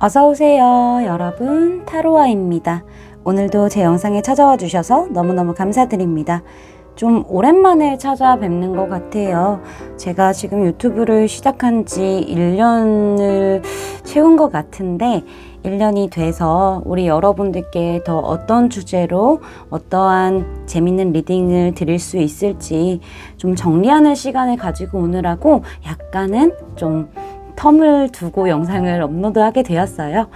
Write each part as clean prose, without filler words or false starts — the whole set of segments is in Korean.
어서오세요 여러분, 타로아입니다. 오늘도 제 영상에 찾아와 주셔서 너무너무 감사드립니다. 좀 오랜만에 찾아뵙는 것 같아요. 제가 지금 유튜브를 시작한 지 1년을 채운 것 같은데 1년이 돼서 우리 여러분들께 더 어떤 주제로 어떠한 재밌는 리딩을 드릴 수 있을지 좀 정리하는 시간을 가지고 오느라고 약간은 좀 텀을 두고 영상을 업로드하게 되었어요.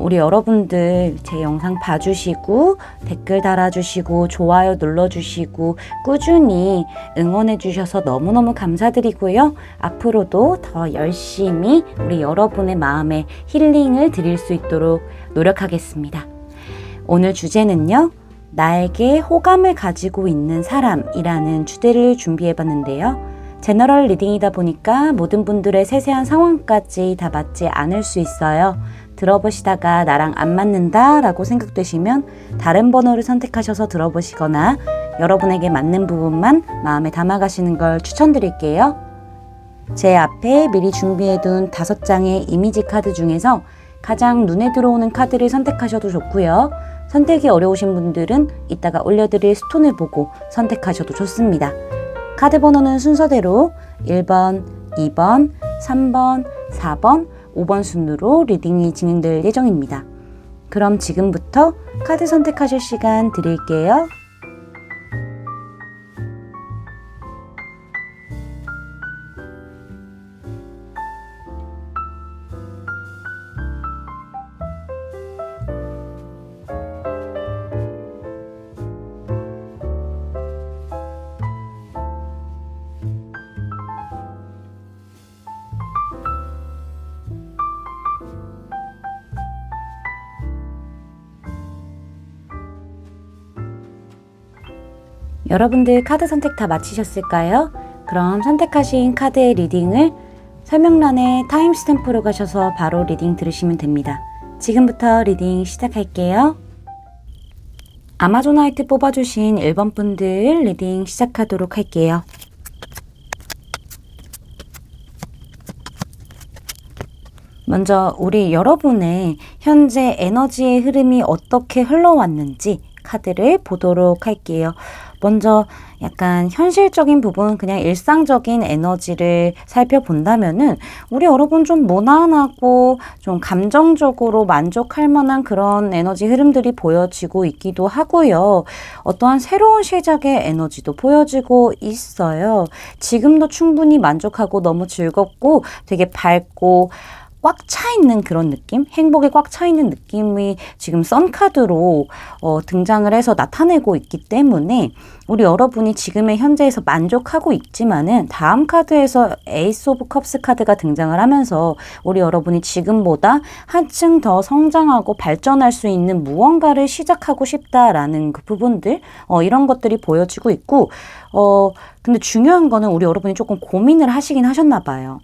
우리 여러분들 제 영상 봐주시고 댓글 달아주시고 좋아요 눌러주시고 꾸준히 응원해주셔서 너무너무 감사드리고요. 앞으로도 더 열심히 우리 여러분의 마음에 힐링을 드릴 수 있도록 노력하겠습니다. 오늘 주제는요, 나에게 호감을 가지고 있는 사람이라는 주제를 준비해봤는데요. 제너럴 리딩이다 보니까 모든 분들의 세세한 상황까지 다 맞지 않을 수 있어요. 들어보시다가 나랑 안 맞는다 라고 생각되시면 다른 번호를 선택하셔서 들어보시거나 여러분에게 맞는 부분만 마음에 담아가시는 걸 추천드릴게요. 제 앞에 미리 준비해둔 5장의 이미지 카드 중에서 가장 눈에 들어오는 카드를 선택하셔도 좋고요. 선택이 어려우신 분들은 이따가 올려드릴 스톤을 보고 선택하셔도 좋습니다. 카드 번호는 순서대로 1번, 2번, 3번, 4번, 5번 순으로 리딩이 진행될 예정입니다. 그럼 지금부터 카드 선택하실 시간 드릴게요. 여러분들 카드 선택 다 마치셨을까요? 그럼 선택하신 카드의 리딩을 설명란에 타임스탬프로 가셔서 바로 리딩 들으시면 됩니다. 지금부터 리딩 시작할게요. 아마존화이트 뽑아주신 1번 분들 리딩 시작하도록 할게요. 먼저 우리 여러분의 현재 에너지의 흐름이 어떻게 흘러왔는지 카드를 보도록 할게요. 먼저 약간 현실적인 부분, 그냥 일상적인 에너지를 살펴본다면은 우리 여러분 좀 무난하고 좀 감정적으로 만족할 만한 그런 에너지 흐름들이 보여지고 있기도 하고요. 어떠한 새로운 시작의 에너지도 보여지고 있어요. 지금도 충분히 만족하고 너무 즐겁고 되게 밝고 꽉 차 있는 그런 느낌? 행복에 꽉 차 있는 느낌이 지금 선카드로 등장을 해서 나타내고 있기 때문에 우리 여러분이 지금의 현재에서 만족하고 있지만은 다음 카드에서 에이스 오브 컵스 카드가 등장을 하면서 우리 여러분이 지금보다 한층 더 성장하고 발전할 수 있는 무언가를 시작하고 싶다라는 그 부분들, 이런 것들이 보여지고 있고, 근데 중요한 거는 우리 여러분이 조금 고민을 하시긴 하셨나 봐요.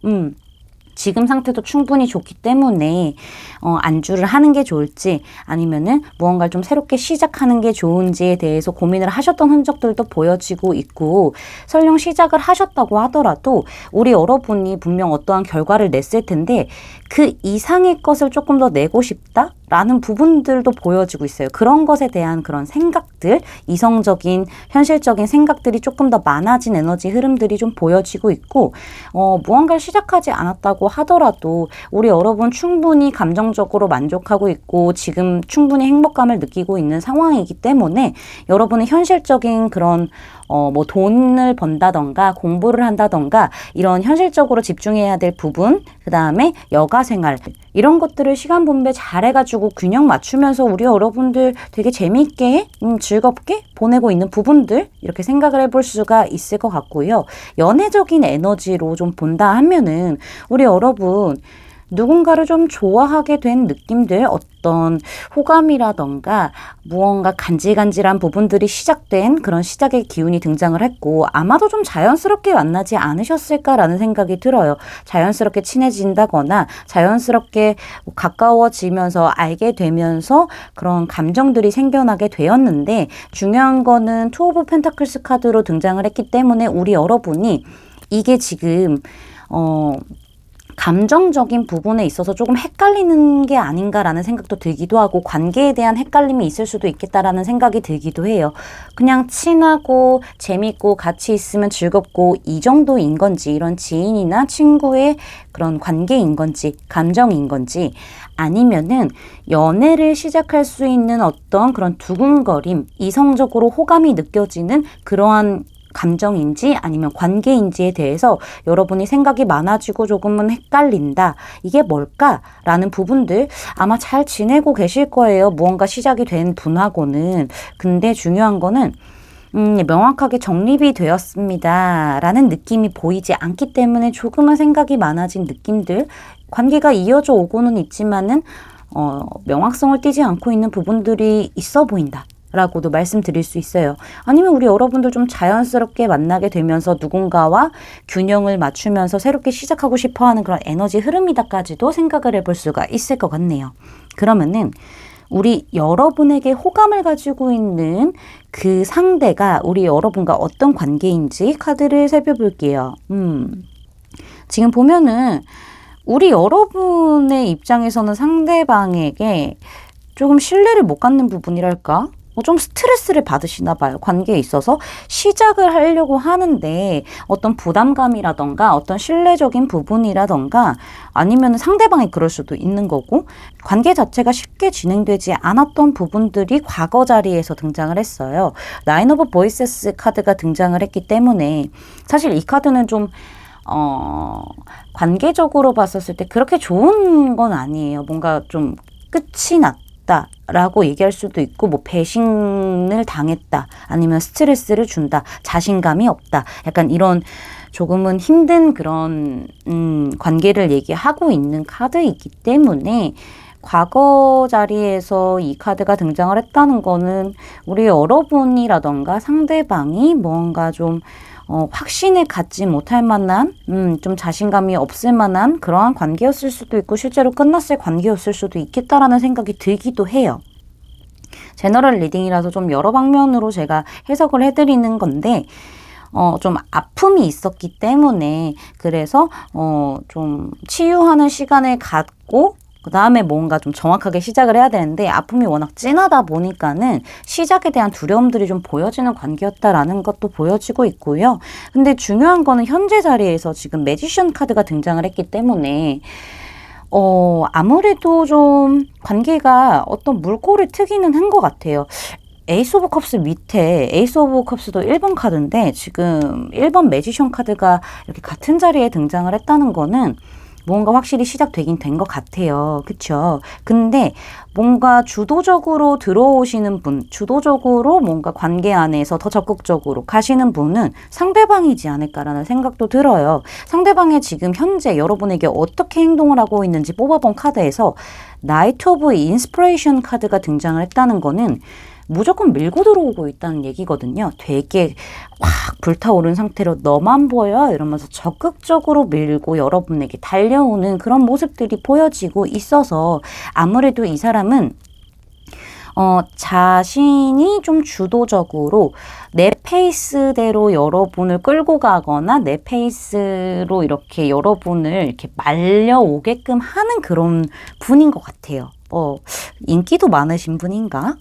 지금 상태도 충분히 좋기 때문에 안주를 하는 게 좋을지 아니면은 무언가를 좀 새롭게 시작하는 게 좋은지에 대해서 고민을 하셨던 흔적들도 보여지고 있고, 설령 시작을 하셨다고 하더라도 우리 여러분이 분명 어떠한 결과를 냈을 텐데 그 이상의 것을 조금 더 내고 싶다? 라는 부분들도 보여지고 있어요. 그런 것에 대한 그런 생각들, 이성적인, 현실적인 생각들이 조금 더 많아진 에너지 흐름들이 좀 보여지고 있고, 무언가를 시작하지 않았다고 하더라도 우리 여러분 충분히 감정적으로 만족하고 있고 지금 충분히 행복감을 느끼고 있는 상황이기 때문에 여러분의 현실적인 그런 뭐 돈을 번다던가 공부를 한다던가 이런 현실적으로 집중해야 될 부분, 그 다음에 여가 생활, 이런 것들을 시간 분배 잘 해가지고 균형 맞추면서 우리 여러분들 되게 재미있게 즐겁게 보내고 있는 부분들, 이렇게 생각을 해볼 수가 있을 것 같고요. 연애적인 에너지로 좀 본다 하면은 우리 여러분 누군가를 좀 좋아하게 된 느낌들, 어떤 호감이라던가 무언가 간질간질한 부분들이 시작된 그런 시작의 기운이 등장을 했고, 아마도 좀 자연스럽게 만나지 않으셨을까라는 생각이 들어요. 자연스럽게 친해진다거나 자연스럽게 가까워지면서 알게 되면서 그런 감정들이 생겨나게 되었는데, 중요한 거는 투 오브 펜타클스 카드로 등장을 했기 때문에 우리 여러분이 이게 지금 감정적인 부분에 있어서 조금 헷갈리는 게 아닌가라는 생각도 들기도 하고 관계에 대한 헷갈림이 있을 수도 있겠다라는 생각이 들기도 해요. 그냥 친하고 재밌고 같이 있으면 즐겁고 이 정도인 건지 이런 지인이나 친구의 그런 관계인 건지 감정인 건지 아니면은 연애를 시작할 수 있는 어떤 그런 두근거림, 이성적으로 호감이 느껴지는 그러한 감정인지 아니면 관계인지에 대해서 여러분이 생각이 많아지고 조금은 헷갈린다. 이게 뭘까라는 부분들 아마 잘 지내고 계실 거예요. 무언가 시작이 된 분하고는. 근데 중요한 거는 명확하게 정립이 되었습니다. 라는 느낌이 보이지 않기 때문에 조금은 생각이 많아진 느낌들, 관계가 이어져 오고는 있지만은 명확성을 띠지 않고 있는 부분들이 있어 보인다. 라고도 말씀드릴 수 있어요. 아니면 우리 여러분들 좀 자연스럽게 만나게 되면서 누군가와 균형을 맞추면서 새롭게 시작하고 싶어하는 그런 에너지 흐름이다까지도 생각을 해볼 수가 있을 것 같네요. 그러면은 우리 여러분에게 호감을 가지고 있는 그 상대가 우리 여러분과 어떤 관계인지 카드를 살펴볼게요. 지금 보면은 우리 여러분의 입장에서는 상대방에게 조금 신뢰를 못 갖는 부분이랄까? 좀 스트레스를 받으시나 봐요. 관계에 있어서 시작을 하려고 하는데 어떤 부담감이라던가 어떤 신뢰적인 부분이라던가 아니면 상대방이 그럴 수도 있는 거고 관계 자체가 쉽게 진행되지 않았던 부분들이 과거 자리에서 등장을 했어요. 나인 오브 보이세스 카드가 등장을 했기 때문에 사실 이 카드는 좀 관계적으로 봤었을 때 그렇게 좋은 건 아니에요. 뭔가 좀 끝이 났다 라고 얘기할 수도 있고 뭐 배신을 당했다 아니면 스트레스를 준다 자신감이 없다 약간 이런 조금은 힘든 그런 관계를 얘기하고 있는 카드이기 때문에 과거 자리에서 이 카드가 등장을 했다는 거는 우리 여러분이라던가 상대방이 뭔가 좀 확신을 갖지 못할 만한, 좀 자신감이 없을 만한 그러한 관계였을 수도 있고 실제로 끝났을 관계였을 수도 있겠다라는 생각이 들기도 해요. 제너럴 리딩이라서 좀 여러 방면으로 제가 해석을 해드리는 건데 좀 아픔이 있었기 때문에 그래서 좀 치유하는 시간을 갖고 그 다음에 뭔가 좀 정확하게 시작을 해야 되는데 아픔이 워낙 진하다 보니까는 시작에 대한 두려움들이 좀 보여지는 관계였다라는 것도 보여지고 있고요. 근데 중요한 거는 현재 자리에서 지금 매지션 카드가 등장을 했기 때문에 아무래도 좀 관계가 어떤 물꼬를 트기는 한 것 같아요. 에이스 오브 컵스 밑에 에이스 오브 컵스도 1번 카드인데 지금 1번 매지션 카드가 이렇게 같은 자리에 등장을 했다는 거는 뭔가 확실히 시작되긴 된 것 같아요. 그쵸? 근데 뭔가 주도적으로 들어오시는 분, 주도적으로 뭔가 관계 안에서 더 적극적으로 가시는 분은 상대방이지 않을까라는 생각도 들어요. 상대방의 지금 현재 여러분에게 어떻게 행동을 하고 있는지 뽑아본 카드에서 나이트 오브 인스피레이션 카드가 등장을 했다는 거는 무조건 밀고 들어오고 있다는 얘기거든요. 되게 확 불타오른 상태로 너만 보여 이러면서 적극적으로 밀고 여러분에게 달려오는 그런 모습들이 보여지고 있어서 아무래도 이 사람은 자신이 좀 주도적으로 내 페이스대로 여러분을 끌고 가거나 내 페이스로 이렇게 여러분을 이렇게 말려오게끔 하는 그런 분인 것 같아요. 인기도 많으신 분인가?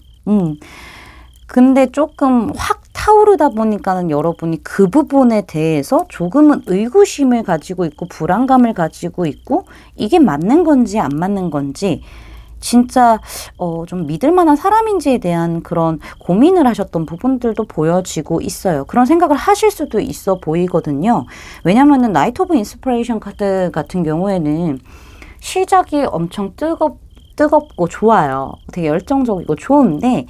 근데 조금 확 타오르다 보니까는 여러분이 그 부분에 대해서 조금은 의구심을 가지고 있고 불안감을 가지고 있고 이게 맞는 건지 안 맞는 건지 진짜 좀 믿을 만한 사람인지에 대한 그런 고민을 하셨던 부분들도 보여지고 있어요. 그런 생각을 하실 수도 있어 보이거든요. 왜냐면은 나이트 오브 인스피레이션 카드 같은 경우에는 시작이 엄청 뜨겁고 좋아요. 되게 열정적이고 좋은데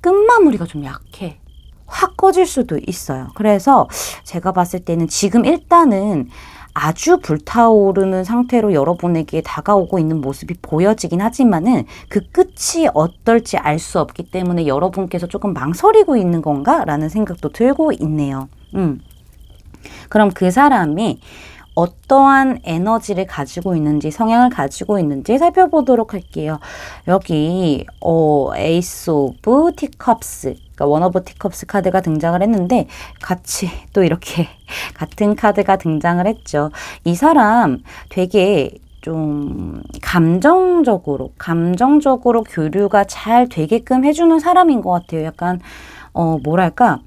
끝마무리가 좀 약해. 확 꺼질 수도 있어요. 그래서 제가 봤을 때는 지금 일단은 아주 불타오르는 상태로 여러분에게 다가오고 있는 모습이 보여지긴 하지만은 그 끝이 어떨지 알 수 없기 때문에 여러분께서 조금 망설이고 있는 건가? 라는 생각도 들고 있네요. 그럼 그 사람이 어떠한 에너지를 가지고 있는지, 성향을 가지고 있는지 살펴보도록 할게요. 여기 에이스 오브 티컵스, 그러니까 원 오브 티컵스 카드가 등장을 했는데 같이 또 이렇게 같은 카드가 등장을 했죠. 이 사람 되게 좀 감정적으로 교류가 잘 되게끔 해주는 사람인 것 같아요. 약간 뭐랄까,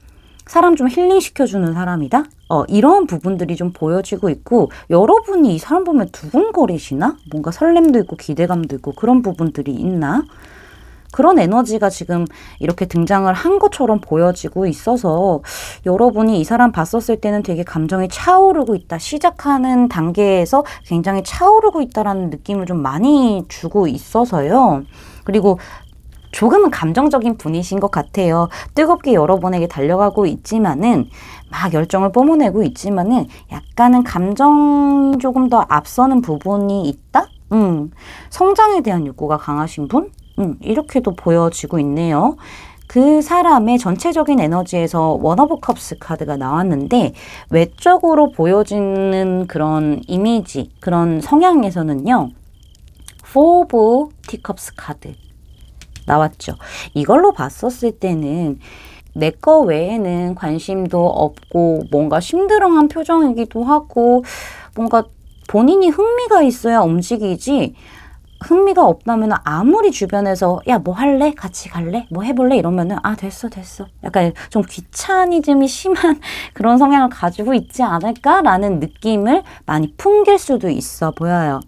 사람 좀 힐링시켜주는 사람이다? 이런 부분들이 좀 보여지고 있고, 여러분이 이 사람 보면 두근거리시나? 뭔가 설렘도 있고 기대감도 있고 그런 부분들이 있나? 그런 에너지가 지금 이렇게 등장을 한 것처럼 보여지고 있어서 여러분이 이 사람 봤었을 때는 되게 감정이 차오르고 있다. 시작하는 단계에서 굉장히 차오르고 있다라는 느낌을 좀 많이 주고 있어서요. 그리고 조금은 감정적인 분이신 것 같아요. 뜨겁게 여러분에게 달려가고 있지만은, 막 열정을 뿜어내고 있지만은 약간은 감정 조금 더 앞서는 부분이 있다? 성장에 대한 욕구가 강하신 분? 이렇게도 보여지고 있네요. 그 사람의 전체적인 에너지에서 원 오브 컵스 카드가 나왔는데, 외적으로 보여지는 그런 이미지, 그런 성향에서는요, 포 오브 티컵스 카드 나왔죠. 이걸로 봤었을 때는 내 거 외에는 관심도 없고 뭔가 심드렁한 표정이기도 하고, 뭔가 본인이 흥미가 있어야 움직이지, 흥미가 없다면 아무리 주변에서 야, 뭐 할래? 같이 갈래? 뭐 해볼래? 이러면은 됐어. 약간 좀 귀차니즘이 심한 그런 성향을 가지고 있지 않을까라는 느낌을 많이 풍길 수도 있어 보여요.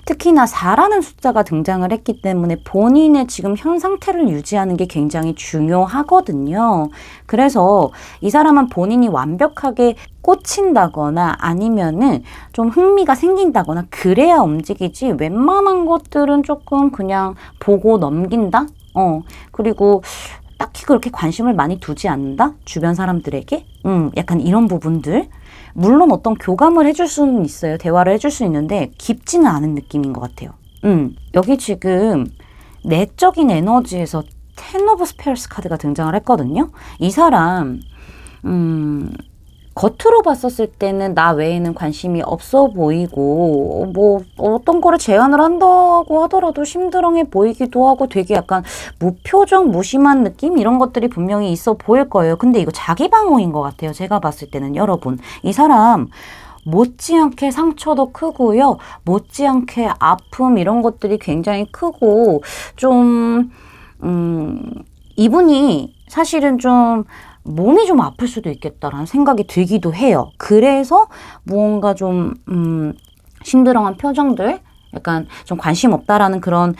특히나 4라는 숫자가 등장을 했기 때문에 본인의 지금 현 상태를 유지하는 게 굉장히 중요하거든요. 그래서 이 사람은 본인이 완벽하게 꽂힌다거나 아니면은 좀 흥미가 생긴다거나 그래야 움직이지, 웬만한 것들은 조금 그냥 보고 넘긴다? 그리고 딱히 그렇게 관심을 많이 두지 않는다? 주변 사람들에게? 약간 이런 부분들. 물론 어떤 교감을 해줄 수는 있어요. 대화를 해줄 수 있는데 깊지는 않은 느낌인 것 같아요. 여기 지금 내적인 에너지에서 텐 오브 스페어스 카드가 등장을 했거든요. 이 사람 겉으로 봤었을 때는 나 외에는 관심이 없어 보이고, 뭐 어떤 거를 제안을 한다고 하더라도 심드렁해 보이기도 하고 되게 약간 무표정 무심한 느낌, 이런 것들이 분명히 있어 보일 거예요. 근데 이거 자기 방어인 것 같아요. 제가 봤을 때는. 여러분, 이 사람 못지않게 상처도 크고요, 못지않게 아픔, 이런 것들이 굉장히 크고, 좀 이분이 사실은 좀 몸이 좀 아플 수도 있겠다라는 생각이 들기도 해요. 그래서 무언가 좀 심드렁한 표정들, 약간 좀 관심 없다라는 그런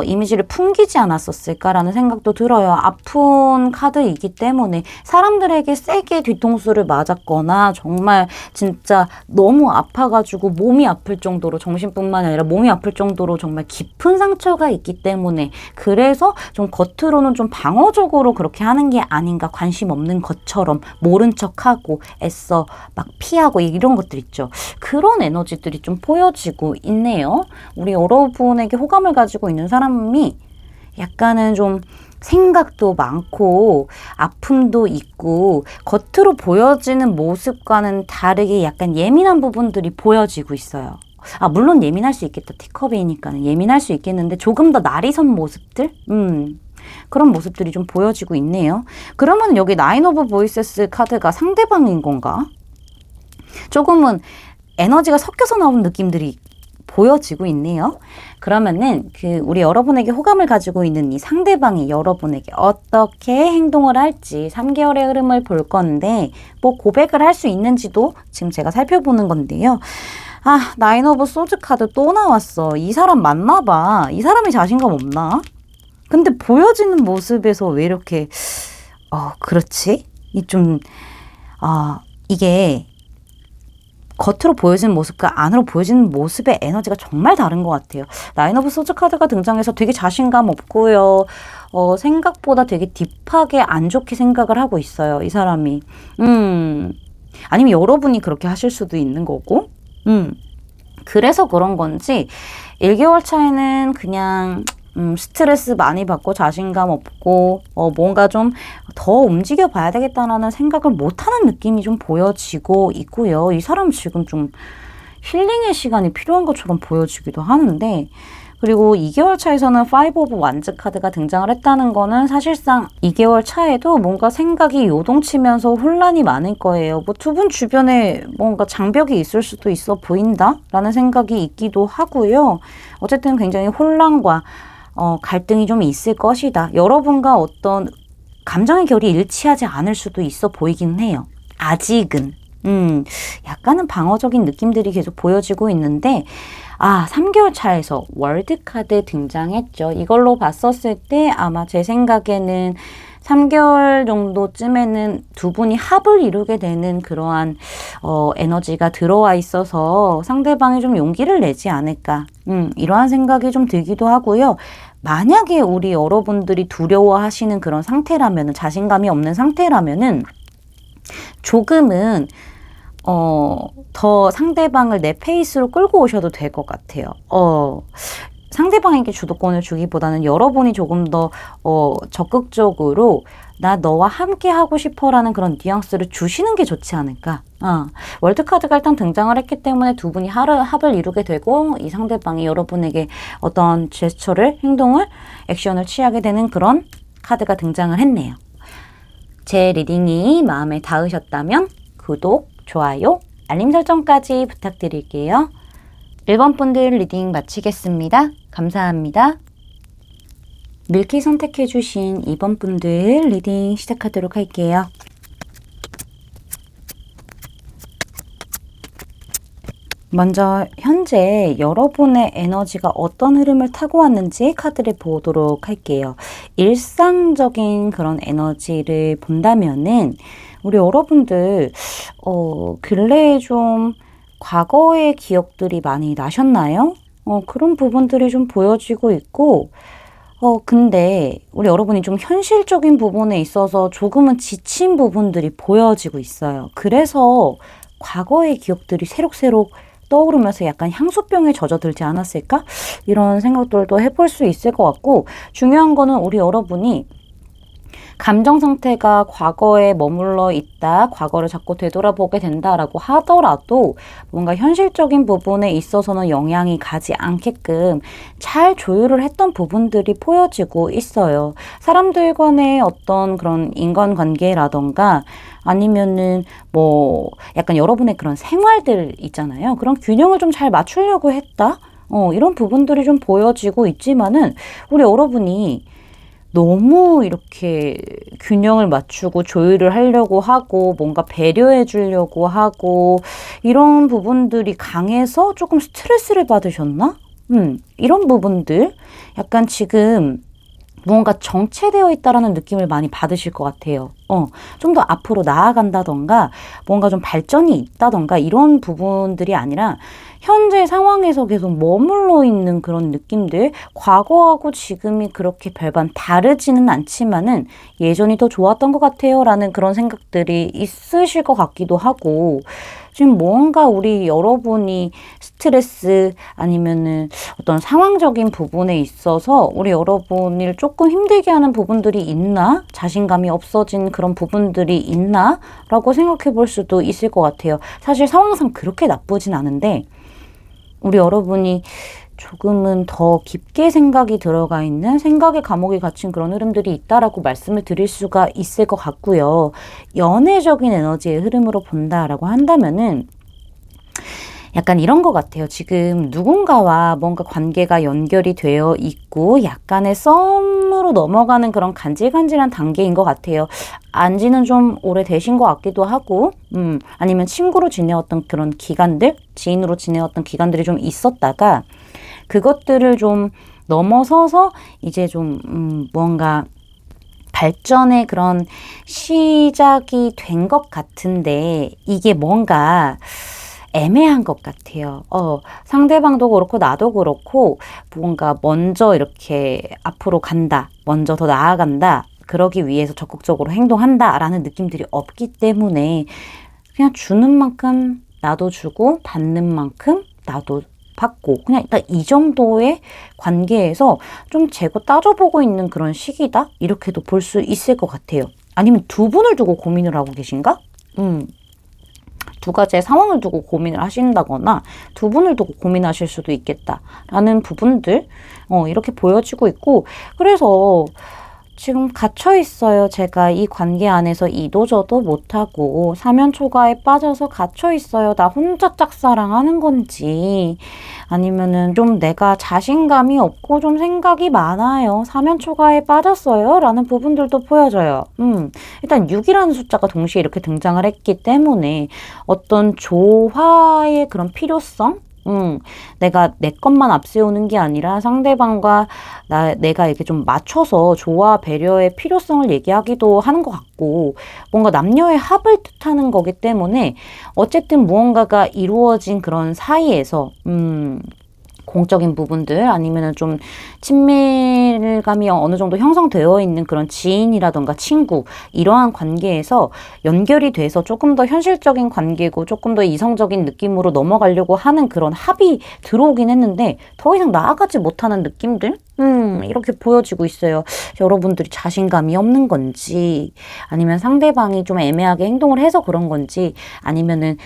이미지를 풍기지 않았었을까라는 생각도 들어요. 아픈 카드이기 때문에 사람들에게 세게 뒤통수를 맞았거나 정말 진짜 너무 아파가지고 몸이 아플 정도로, 정신뿐만 아니라 몸이 아플 정도로 정말 깊은 상처가 있기 때문에, 그래서 좀 겉으로는 좀 방어적으로 그렇게 하는 게 아닌가, 관심 없는 것처럼 모른 척하고 애써 막 피하고 이런 것들 있죠. 그런 에너지들이 좀 보여지고 있네요. 우리 여러분에게 호감을 가지고 있는 사람이 약간은 좀 생각도 많고 아픔도 있고 겉으로 보여지는 모습과는 다르게 약간 예민한 부분들이 보여지고 있어요. 물론 예민할 수 있겠다. 티컵이니까는 예민할 수 있겠는데 조금 더 날이 선 모습들? 그런 모습들이 좀 보여지고 있네요. 그러면 여기 나인 오브 보이세스 카드가 상대방인 건가? 조금은 에너지가 섞여서 나온 느낌들이 보여지고 있네요. 그러면은 우리 여러분에게 호감을 가지고 있는 이 상대방이 여러분에게 어떻게 행동을 할지 3개월의 흐름을 볼 건데, 뭐 고백을 할 수 있는지도 지금 제가 살펴보는 건데요. 나인 오브 소즈 카드 또 나왔어. 이 사람 맞나 봐. 이 사람이 자신감 없나? 근데 보여지는 모습에서 왜 이렇게 그렇지? 이게 겉으로 보여지는 모습과 안으로 보여지는 모습의 에너지가 정말 다른 것 같아요. 나인 오브 소즈 카드가 등장해서 되게 자신감 없고요. 생각보다 되게 딥하게 안 좋게 생각을 하고 있어요. 이 사람이. 아니면 여러분이 그렇게 하실 수도 있는 거고. 그래서 그런 건지 1개월 차에는 그냥 스트레스 많이 받고 자신감 없고 뭔가 좀 더 움직여 봐야 되겠다라는 생각을 못하는 느낌이 좀 보여지고 있고요. 이 사람 지금 좀 힐링의 시간이 필요한 것처럼 보여지기도 하는데, 그리고 2개월 차에서는 5 오브 완즈 카드가 등장을 했다는 거는 사실상 2개월 차에도 뭔가 생각이 요동치면서 혼란이 많을 거예요. 뭐 두 분 주변에 뭔가 장벽이 있을 수도 있어 보인다? 라는 생각이 있기도 하고요. 어쨌든 굉장히 혼란과 갈등이 좀 있을 것이다. 여러분과 어떤 감정의 결이 일치하지 않을 수도 있어 보이긴 해요. 아직은. 약간은 방어적인 느낌들이 계속 보여지고 있는데, 3개월 차에서 월드카드 등장했죠. 이걸로 봤었을 때 아마 제 생각에는 3개월 정도쯤에는 두 분이 합을 이루게 되는 그러한 에너지가 들어와 있어서 상대방이 좀 용기를 내지 않을까. 이러한 생각이 좀 들기도 하고요. 만약에 우리 여러분들이 두려워하시는 그런 상태라면은, 자신감이 없는 상태라면은 조금은 더 상대방을 내 페이스로 끌고 오셔도 될 것 같아요. 상대방에게 주도권을 주기보다는 여러분이 조금 더 적극적으로 나 너와 함께 하고 싶어라는 그런 뉘앙스를 주시는 게 좋지 않을까. 월드카드가 일단 등장을 했기 때문에 두 분이 합을 이루게 되고, 이 상대방이 여러분에게 어떤 제스처를, 행동을, 액션을 취하게 되는 그런 카드가 등장을 했네요. 제 리딩이 마음에 닿으셨다면 구독, 좋아요, 알림 설정까지 부탁드릴게요. 1번 분들 리딩 마치겠습니다. 감사합니다. 밀키 선택해주신 2번 분들 리딩 시작하도록 할게요. 먼저 현재 여러분의 에너지가 어떤 흐름을 타고 왔는지 카드를 보도록 할게요. 일상적인 그런 에너지를 본다면은 우리 여러분들 근래에 좀 과거의 기억들이 많이 나셨나요? 그런 부분들이 좀 보여지고 있고, 근데 우리 여러분이 좀 현실적인 부분에 있어서 조금은 지친 부분들이 보여지고 있어요. 그래서 과거의 기억들이 새록새록 떠오르면서 약간 향수병에 젖어들지 않았을까? 이런 생각들도 해볼 수 있을 것 같고, 중요한 거는 우리 여러분이 감정 상태가 과거에 머물러 있다, 과거를 자꾸 되돌아보게 된다라고 하더라도 뭔가 현실적인 부분에 있어서는 영향이 가지 않게끔 잘 조율을 했던 부분들이 보여지고 있어요. 사람들 간의 어떤 그런 인간관계라던가 아니면은 뭐 약간 여러분의 그런 생활들 있잖아요. 그런 균형을 좀 잘 맞추려고 했다? 이런 부분들이 좀 보여지고 있지만은 우리 여러분이 너무 이렇게 균형을 맞추고 조율을 하려고 하고 뭔가 배려해 주려고 하고 이런 부분들이 강해서 조금 스트레스를 받으셨나? 이런 부분들 약간 지금 뭔가 정체되어 있다라는 느낌을 많이 받으실 것 같아요. 좀 더 앞으로 나아간다던가 뭔가 좀 발전이 있다던가 이런 부분들이 아니라 현재 상황에서 계속 머물러 있는 그런 느낌들, 과거하고 지금이 그렇게 별반 다르지는 않지만은 예전이 더 좋았던 것 같아요 라는 그런 생각들이 있으실 것 같기도 하고, 지금 뭔가 우리 여러분이 스트레스 아니면은 어떤 상황적인 부분에 있어서 우리 여러분을 조금 힘들게 하는 부분들이 있나? 자신감이 없어진 그런 부분들이 있나? 라고 생각해 볼 수도 있을 것 같아요. 사실 상황상 그렇게 나쁘진 않은데 우리 여러분이 조금은 더 깊게 생각이 들어가 있는 생각의 감옥에 갇힌 그런 흐름들이 있다라고 말씀을 드릴 수가 있을 것 같고요. 연애적인 에너지의 흐름으로 본다라고 한다면은 약간 이런 것 같아요. 지금 누군가와 뭔가 관계가 연결이 되어 있고 약간의 썸으로 넘어가는 그런 간질간질한 단계인 것 같아요. 안지는 좀 오래되신 것 같기도 하고 아니면 친구로 지내왔던 그런 기간들, 지인으로 지내왔던 기간들이 좀 있었다가 그것들을 좀 넘어서서 이제 좀 뭔가 발전의 그런 시작이 된 것 같은데 이게 뭔가 애매한 것 같아요. 상대방도 그렇고 나도 그렇고 뭔가 먼저 이렇게 앞으로 간다, 먼저 더 나아간다, 그러기 위해서 적극적으로 행동한다라는 느낌들이 없기 때문에 그냥 주는 만큼 나도 주고 받는 만큼 나도 받고 그냥 일단 이 정도의 관계에서 좀 재고 따져보고 있는 그런 시기다? 이렇게도 볼 수 있을 것 같아요. 아니면 두 분을 두고 고민을 하고 계신가? 두 가지의 상황을 두고 고민을 하신다거나 두 분을 두고 고민하실 수도 있겠다라는 부분들 이렇게 보여지고 있고, 그래서 지금 갇혀 있어요. 제가 이 관계 안에서 이도저도 못하고 사면초가에 빠져서 갇혀 있어요. 나 혼자 짝사랑하는 건지, 아니면은 좀 내가 자신감이 없고 좀 생각이 많아요. 사면초가에 빠졌어요. 라는 부분들도 보여져요. 일단 6이라는 숫자가 동시에 이렇게 등장을 했기 때문에 어떤 조화의 그런 필요성? 내가 내 것만 앞세우는 게 아니라 상대방과 내가 이렇게 좀 맞춰서 조화, 배려의 필요성을 얘기하기도 하는 것 같고, 뭔가 남녀의 합을 뜻하는 거기 때문에 어쨌든 무언가가 이루어진 그런 사이에서, 공적인 부분들 아니면은 좀 친밀감이 어느 정도 형성되어 있는 그런 지인이라던가 친구, 이러한 관계에서 연결이 돼서 조금 더 현실적인 관계고 조금 더 이성적인 느낌으로 넘어가려고 하는 그런 합이 들어오긴 했는데 더 이상 나아가지 못하는 느낌들? 이렇게 보여지고 있어요. 여러분들이 자신감이 없는 건지, 아니면 상대방이 좀 애매하게 행동을 해서 그런 건지, 아니면은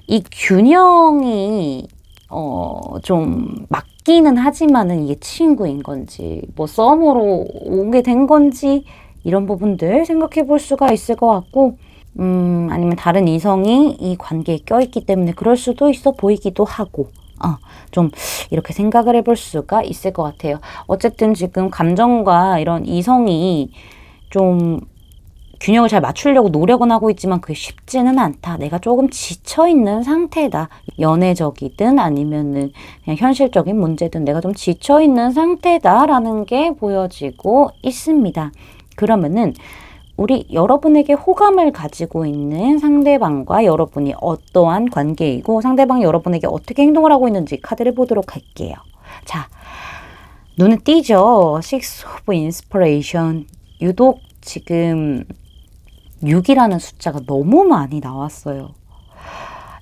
이 균형이 좀 맞기는 하지만은 이게 친구인 건지, 뭐 썸으로 오게 된 건지, 이런 부분들 생각해 볼 수가 있을 것 같고, 아니면 다른 이성이 이 관계에 껴있기 때문에 그럴 수도 있어 보이기도 하고, 좀 이렇게 생각을 해볼 수가 있을 것 같아요. 어쨌든 지금 감정과 이런 이성이 좀 균형을 잘 맞추려고 노력은 하고 있지만 그게 쉽지는 않다. 내가 조금 지쳐있는 상태다. 연애적이든 아니면은 그냥 현실적인 문제든 내가 좀 지쳐있는 상태다라는 게 보여지고 있습니다. 그러면은 우리 여러분에게 호감을 가지고 있는 상대방과 여러분이 어떠한 관계이고 상대방이 여러분에게 어떻게 행동을 하고 있는지 카드를 보도록 할게요. 자, 눈에 띄죠? Six of Inspiration. 유독 지금 6이라는 숫자가 너무 많이 나왔어요.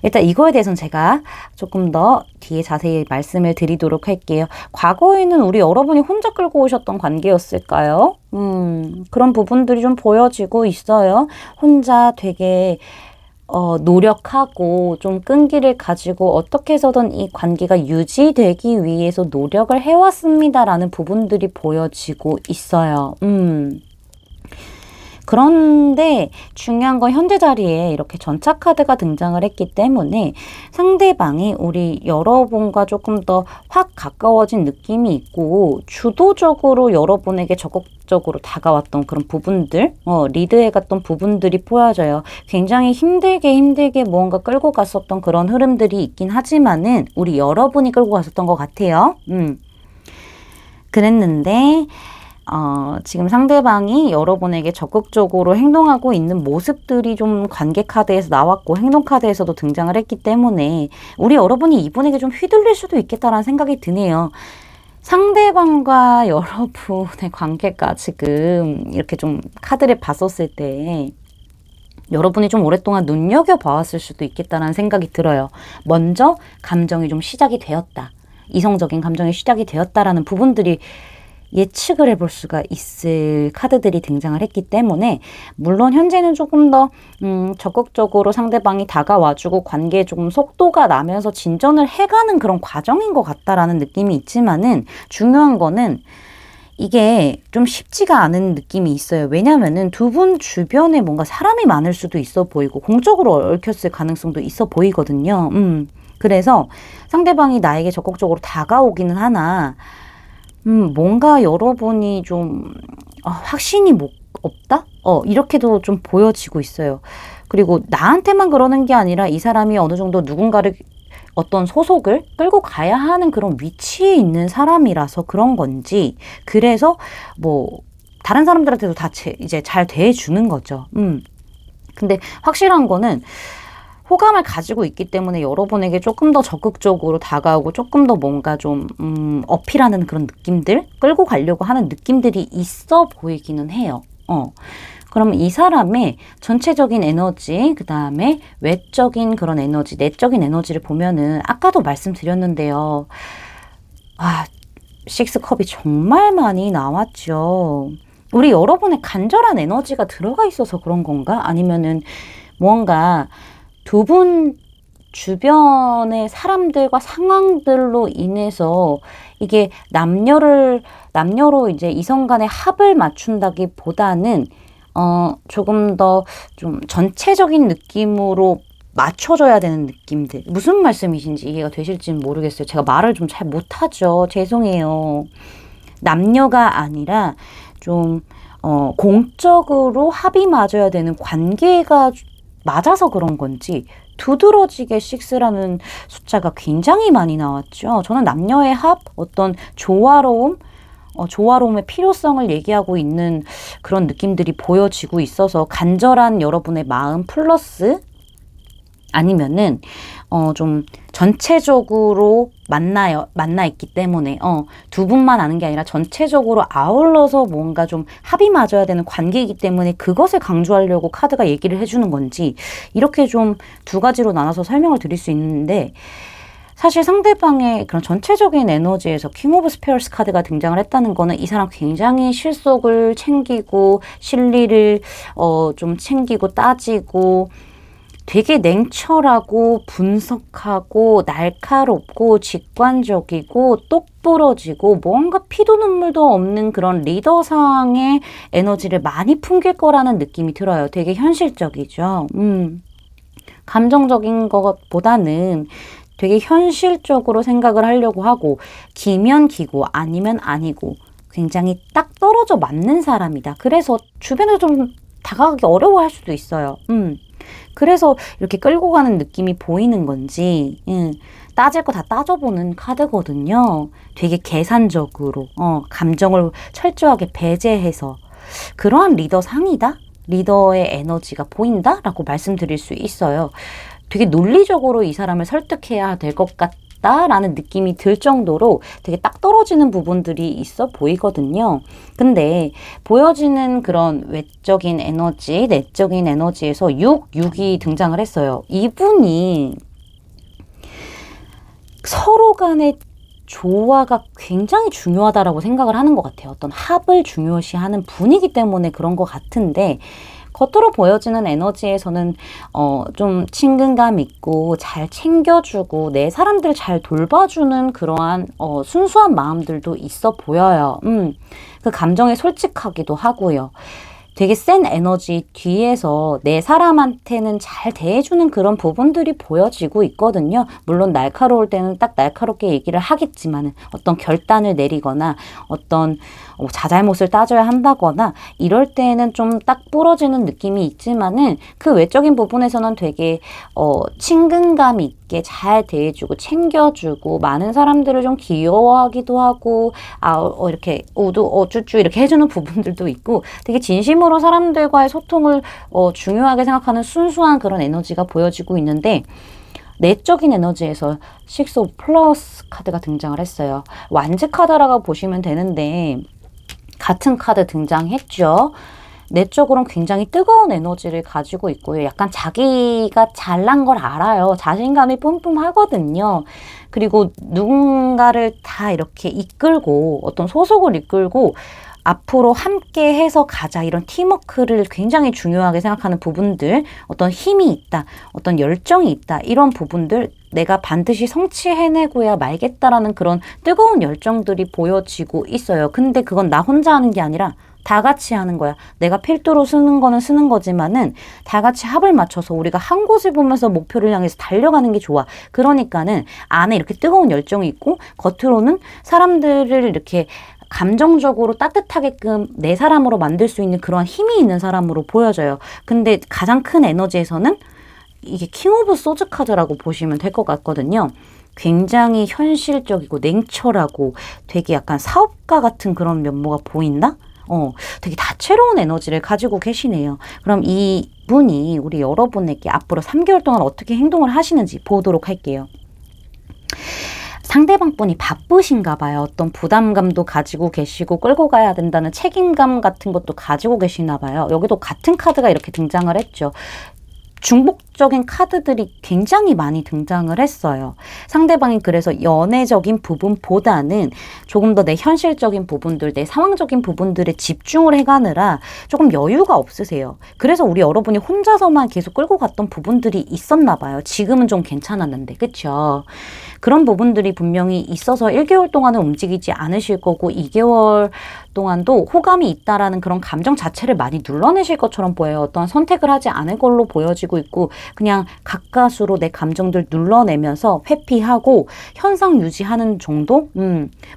일단 이거에 대해서는 제가 조금 더 뒤에 자세히 말씀을 드리도록 할게요. 과거에는 우리 여러분이 혼자 끌고 오셨던 관계였을까요? 그런 부분들이 좀 보여지고 있어요. 혼자 되게 노력하고 좀 끈기를 가지고 어떻게 해서든 이 관계가 유지되기 위해서 노력을 해왔습니다라는 부분들이 보여지고 있어요. 그런데 중요한 건 현재 자리에 이렇게 전차 카드가 등장을 했기 때문에 상대방이 우리 여러분과 조금 더 확 가까워진 느낌이 있고 주도적으로 여러분에게 적극적으로 다가왔던 그런 부분들, 리드해갔던 부분들이 보여져요. 굉장히 힘들게 무언가 끌고 갔었던 그런 흐름들이 있긴 하지만은 우리 여러분이 끌고 갔었던 것 같아요. 그랬는데 지금 상대방이 여러분에게 적극적으로 행동하고 있는 모습들이 좀 관계 카드에서 나왔고 행동 카드에서도 등장을 했기 때문에 우리 여러분이 이분에게 좀 휘둘릴 수도 있겠다라는 생각이 드네요. 상대방과 여러분의 관계가 지금 이렇게 좀 카드를 봤었을 때 여러분이 좀 오랫동안 눈여겨봐왔을 수도 있겠다라는 생각이 들어요. 먼저 감정이 좀 시작이 되었다. 이성적인 감정이 시작이 되었다라는 부분들이 예측을 해볼 수가 있을 카드들이 등장을 했기 때문에 물론 현재는 조금 더 적극적으로 상대방이 다가와주고 관계에 조금 속도가 나면서 진전을 해가는 그런 과정인 것 같다라는 느낌이 있지만은 중요한 거는 이게 좀 쉽지가 않은 느낌이 있어요. 왜냐면은 두 분 주변에 뭔가 사람이 많을 수도 있어 보이고 공적으로 얽혔을 가능성도 있어 보이거든요. 그래서 상대방이 나에게 적극적으로 다가오기는 하나 뭔가 여러분이 좀 확신이 없다? 이렇게도 좀 보여지고 있어요. 그리고 나한테만 그러는 게 아니라 이 사람이 어느 정도 누군가를 어떤 소속을 끌고 가야 하는 그런 위치에 있는 사람이라서 그런 건지, 그래서 뭐 다른 사람들한테도 다 이제 잘 대해주는 거죠. 근데 확실한 거는 호감을 가지고 있기 때문에 여러분에게 조금 더 적극적으로 다가오고 조금 더 뭔가 좀 어필하는 그런 느낌들, 끌고 가려고 하는 느낌들이 있어 보이기는 해요. 그러면 이 사람의 전체적인 에너지, 그 다음에 외적인 그런 에너지, 내적인 에너지를 보면은 아까도 말씀드렸는데요. 식스컵이 정말 많이 나왔죠. 우리 여러분의 간절한 에너지가 들어가 있어서 그런 건가? 아니면은 무언가 두 분 주변의 사람들과 상황들로 인해서 이게 남녀로 이제 이성 간의 합을 맞춘다기보다는 조금 더 좀 전체적인 느낌으로 맞춰줘야 되는 느낌들. 무슨 말씀이신지 이해가 되실지는 모르겠어요. 제가 말을 좀 잘 못하죠. 죄송해요. 남녀가 아니라 좀 공적으로 합이 맞아야 되는 관계가 맞아서 그런 건지 두드러지게 6라는 숫자가 굉장히 많이 나왔죠. 저는 남녀의 합, 어떤 조화로움의 필요성을 얘기하고 있는 그런 느낌들이 보여지고 있어서 간절한 여러분의 마음 플러스 아니면은 좀 전체적으로 만나 있기 때문에 두 분만 아는 게 아니라 전체적으로 아울러서 뭔가 좀 합이 맞아야 되는 관계이기 때문에 그것을 강조하려고 카드가 얘기를 해주는 건지 이렇게 좀 두 가지로 나눠서 설명을 드릴 수 있는데 사실 상대방의 그런 전체적인 에너지에서 킹 오브 스페어스 카드가 등장을 했다는 거는 이 사람 굉장히 실속을 챙기고 실리를 좀 챙기고 따지고 되게 냉철하고 분석하고 날카롭고 직관적이고 똑부러지고 뭔가 피도 눈물도 없는 그런 리더상의 에너지를 많이 풍길 거라는 느낌이 들어요. 되게 현실적이죠. 감정적인 것보다는 되게 현실적으로 생각을 하려고 하고 기면 기고 아니면 아니고 굉장히 딱 떨어져 맞는 사람이다. 그래서 주변에서 좀 다가가기 어려워할 수도 있어요. 그래서 이렇게 끌고 가는 느낌이 보이는 건지 따질 거 다 따져보는 카드거든요. 되게 계산적으로 감정을 철저하게 배제해서 그러한 리더 상이다? 리더의 에너지가 보인다? 라고 말씀드릴 수 있어요. 되게 논리적으로 이 사람을 설득해야 될 것 같다라는 느낌이 들 정도로 되게 딱 떨어지는 부분들이 있어 보이거든요. 근데 보여지는 그런 외적인 에너지, 내적인 에너지에서 6이 등장을 했어요. 이분이 서로 간의 조화가 굉장히 중요하다라고 생각을 하는 것 같아요. 어떤 합을 중요시하는 분이기 때문에 그런 것 같은데 겉으로 보여지는 에너지에서는 좀 친근감 있고 잘 챙겨주고 내 사람들 잘 돌봐주는 그러한 순수한 마음들도 있어 보여요. 그 감정에 솔직하기도 하고요. 되게 센 에너지 뒤에서 내 사람한테는 잘 대해주는 그런 부분들이 보여지고 있거든요. 물론 날카로울 때는 딱 날카롭게 얘기를 하겠지만 어떤 결단을 내리거나 어떤 자잘못을 따져야 한다거나 이럴 때는 좀 딱 부러지는 느낌이 있지만은 그 외적인 부분에서는 되게 친근감 있게 잘 대해주고 챙겨주고 많은 사람들을 좀 귀여워하기도 하고 이렇게 쭈쭈 이렇게 해주는 부분들도 있고 되게 진심으로 사람들과의 소통을 중요하게 생각하는 순수한 그런 에너지가 보여지고 있는데 내적인 에너지에서 6 오브 플러스 카드가 등장을 했어요. 완즈 카드라고 보시면 되는데 같은 카드 등장했죠. 내적으로는 굉장히 뜨거운 에너지를 가지고 있고요. 약간 자기가 잘난 걸 알아요. 자신감이 뿜뿜하거든요. 그리고 누군가를 다 이렇게 이끌고 어떤 소속을 이끌고 앞으로 함께 해서 가자 이런 팀워크를 굉장히 중요하게 생각하는 부분들 어떤 힘이 있다. 어떤 열정이 있다. 이런 부분들 내가 반드시 성취해내고야 말겠다라는 그런 뜨거운 열정들이 보여지고 있어요. 근데 그건 나 혼자 하는 게 아니라 다 같이 하는 거야. 내가 필두로 쓰는 거는 쓰는 거지만은 다 같이 합을 맞춰서 우리가 한 곳을 보면서 목표를 향해서 달려가는 게 좋아. 그러니까는 안에 이렇게 뜨거운 열정이 있고 겉으로는 사람들을 이렇게 감정적으로 따뜻하게끔 내 사람으로 만들 수 있는 그런 힘이 있는 사람으로 보여져요. 근데 가장 큰 에너지에서는 이게 킹 오브 소즈 카드라고 보시면 될 것 같거든요. 굉장히 현실적이고 냉철하고 되게 약간 사업가 같은 그런 면모가 보인다? 되게 다채로운 에너지를 가지고 계시네요. 그럼 이 분이 우리 여러분에게 앞으로 3개월 동안 어떻게 행동을 하시는지 보도록 할게요. 상대방 분이 바쁘신가 봐요. 어떤 부담감도 가지고 계시고 끌고 가야 된다는 책임감 같은 것도 가지고 계시나 봐요. 여기도 같은 카드가 이렇게 등장을 했죠. 현실적인 카드들이 굉장히 많이 등장을 했어요. 상대방이 그래서 연애적인 부분보다는 조금 더 내 현실적인 부분들, 내 상황적인 부분들에 집중을 해가느라 조금 여유가 없으세요. 그래서 우리 여러분이 혼자서만 계속 끌고 갔던 부분들이 있었나 봐요. 지금은 좀 괜찮았는데, 그쵸? 그런 부분들이 분명히 있어서 1개월 동안은 움직이지 않으실 거고 2개월 동안도 호감이 있다라는 그런 감정 자체를 많이 눌러내실 것처럼 보여요. 어떤 선택을 하지 않을 걸로 보여지고 있고 그냥 가까스로 내 감정들 눌러내면서 회피하고 현상 유지하는 정도?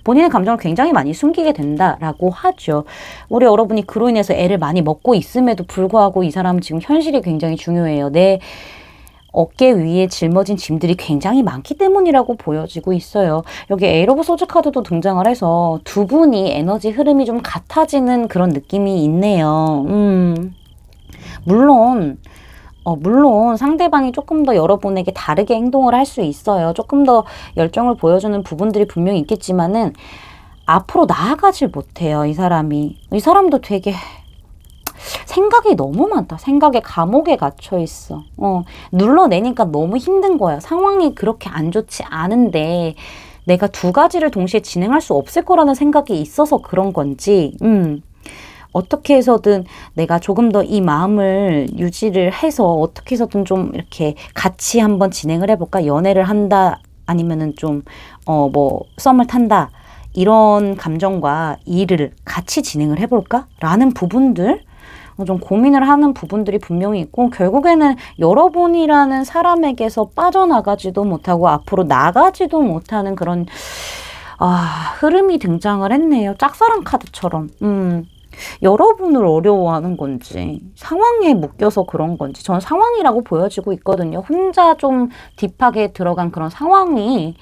본인의 감정을 굉장히 많이 숨기게 된다라고 하죠. 우리 여러분이 그로 인해서 애를 많이 먹고 있음에도 불구하고 이 사람은 지금 현실이 굉장히 중요해요. 내 어깨 위에 짊어진 짐들이 굉장히 많기 때문이라고 보여지고 있어요. 여기 에이트 오브 소드 카드도 등장을 해서 두 분이 에너지 흐름이 좀 같아지는 그런 느낌이 있네요. 물론 상대방이 조금 더 여러분에게 다르게 행동을 할 수 있어요. 조금 더 열정을 보여주는 부분들이 분명히 있겠지만은 앞으로 나아가질 못해요. 이 사람도 되게 생각이 너무 많다. 생각에 감옥에 갇혀 있어. 눌러내니까 너무 힘든 거야. 상황이 그렇게 안 좋지 않은데 내가 두 가지를 동시에 진행할 수 없을 거라는 생각이 있어서 그런 건지 어떻게 해서든 내가 조금 더 이 마음을 유지를 해서 어떻게 해서든 좀 이렇게 같이 한번 진행을 해볼까? 연애를 한다 아니면은 좀 썸을 탄다 이런 감정과 일을 같이 진행을 해볼까? 라는 부분들 좀 고민을 하는 부분들이 분명히 있고 결국에는 여러분이라는 사람에게서 빠져나가지도 못하고 앞으로 나가지도 못하는 그런 흐름이 등장을 했네요. 짝사랑 카드처럼. 여러분을 어려워하는 건지 상황에 묶여서 그런 건지 저는 상황이라고 보여지고 있거든요. 혼자 좀 딥하게 들어간 그런 상황이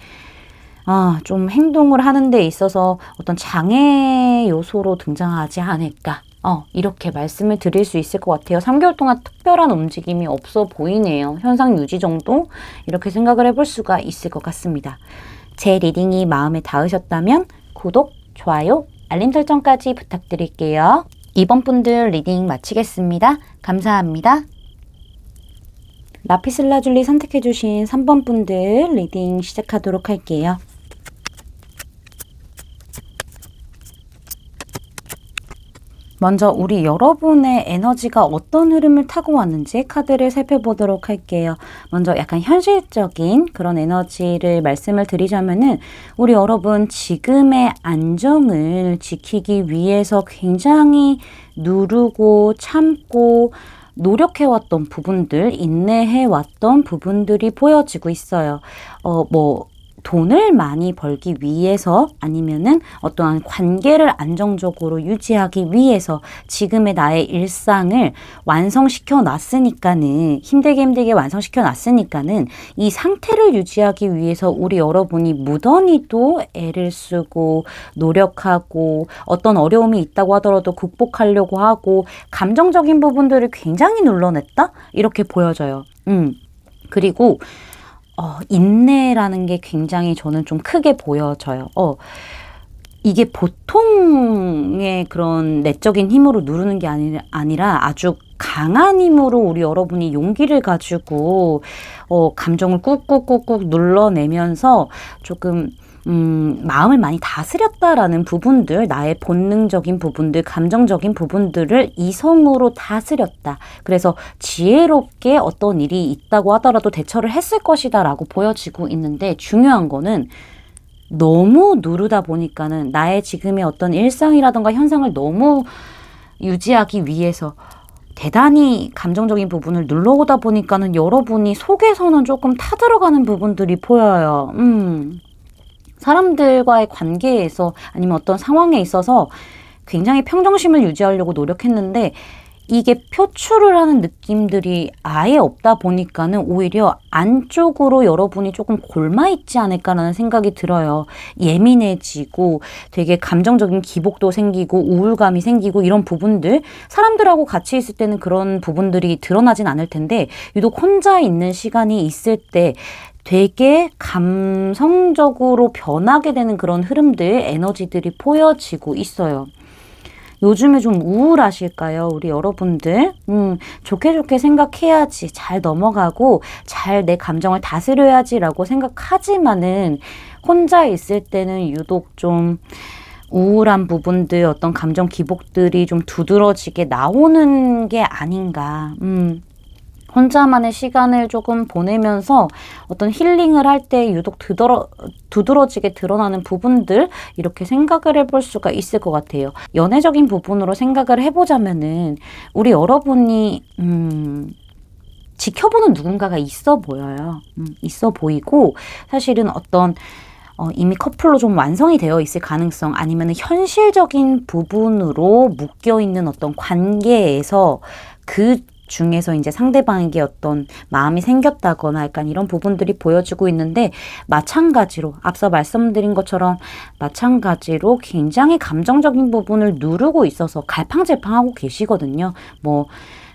좀 행동을 하는 데 있어서 어떤 장애 요소로 등장하지 않을까. 이렇게 말씀을 드릴 수 있을 것 같아요. 3개월 동안 특별한 움직임이 없어 보이네요. 현상 유지 정도? 이렇게 생각을 해볼 수가 있을 것 같습니다. 제 리딩이 마음에 닿으셨다면 구독, 좋아요, 알림 설정까지 부탁드릴게요. 이번 분들 리딩 마치겠습니다. 감사합니다. 라피슬라줄리 선택해주신 3번 분들 리딩 시작하도록 할게요. 먼저 우리 여러분의 에너지가 어떤 흐름을 타고 왔는지 카드를 살펴보도록 할게요. 먼저 약간 현실적인 그런 에너지를 말씀을 드리자면은 우리 여러분 지금의 안정을 지키기 위해서 굉장히 누르고 참고 노력해왔던 부분들, 인내해왔던 부분들이 보여지고 있어요. 돈을 많이 벌기 위해서 아니면은 어떠한 관계를 안정적으로 유지하기 위해서 지금의 나의 일상을 완성시켜 놨으니까는 힘들게 완성시켜 놨으니까는 이 상태를 유지하기 위해서 우리 여러분이 무던히도 애를 쓰고 노력하고 어떤 어려움이 있다고 하더라도 극복하려고 하고 감정적인 부분들을 굉장히 눌러냈다? 이렇게 보여져요. 그리고 인내라는 게 굉장히 저는 좀 크게 보여져요. 이게 보통의 그런 내적인 힘으로 누르는 게 아니라 아주 강한 힘으로 우리 여러분이 용기를 가지고 감정을 꾹꾹꾹꾹 눌러내면서 조금 마음을 많이 다스렸다라는 부분들, 나의 본능적인 부분들, 감정적인 부분들을 이성으로 다스렸다. 그래서 지혜롭게 어떤 일이 있다고 하더라도 대처를 했을 것이다 라고 보여지고 있는데 중요한 거는 너무 누르다 보니까는 나의 지금의 어떤 일상이라던가 현상을 너무 유지하기 위해서 대단히 감정적인 부분을 눌러오다 보니까는 여러분이 속에서는 조금 타들어가는 부분들이 보여요. 사람들과의 관계에서 아니면 어떤 상황에 있어서 굉장히 평정심을 유지하려고 노력했는데 이게 표출을 하는 느낌들이 아예 없다 보니까는 오히려 안쪽으로 여러분이 조금 골마있지 않을까라는 생각이 들어요. 예민해지고 되게 감정적인 기복도 생기고 우울감이 생기고 이런 부분들 사람들하고 같이 있을 때는 그런 부분들이 드러나진 않을 텐데 유독 혼자 있는 시간이 있을 때 되게 감성적으로 변하게 되는 그런 흐름들, 에너지들이 보여지고 있어요. 요즘에 좀 우울하실까요? 우리 여러분들. 좋게 좋게 생각해야지. 잘 넘어가고 잘 내 감정을 다스려야지라고 생각하지만은 혼자 있을 때는 유독 좀 우울한 부분들, 어떤 감정 기복들이 좀 두드러지게 나오는 게 아닌가. 혼자만의 시간을 조금 보내면서 어떤 힐링을 할 때 유독 두드러지게 드러나는 부분들, 이렇게 생각을 해볼 수가 있을 것 같아요. 연애적인 부분으로 생각을 해보자면은 우리 여러분이 지켜보는 누군가가 있어 보여요. 있어 보이고, 사실은 어떤 이미 커플로 좀 완성이 되어 있을 가능성, 아니면 현실적인 부분으로 묶여있는 어떤 관계에서 그 중에서 이제 상대방에게 어떤 마음이 생겼다거나 약간 이런 부분들이 보여지고 있는데, 마찬가지로 앞서 말씀드린 것처럼 마찬가지로 굉장히 감정적인 부분을 누르고 있어서 갈팡질팡하고 계시거든요. 뭐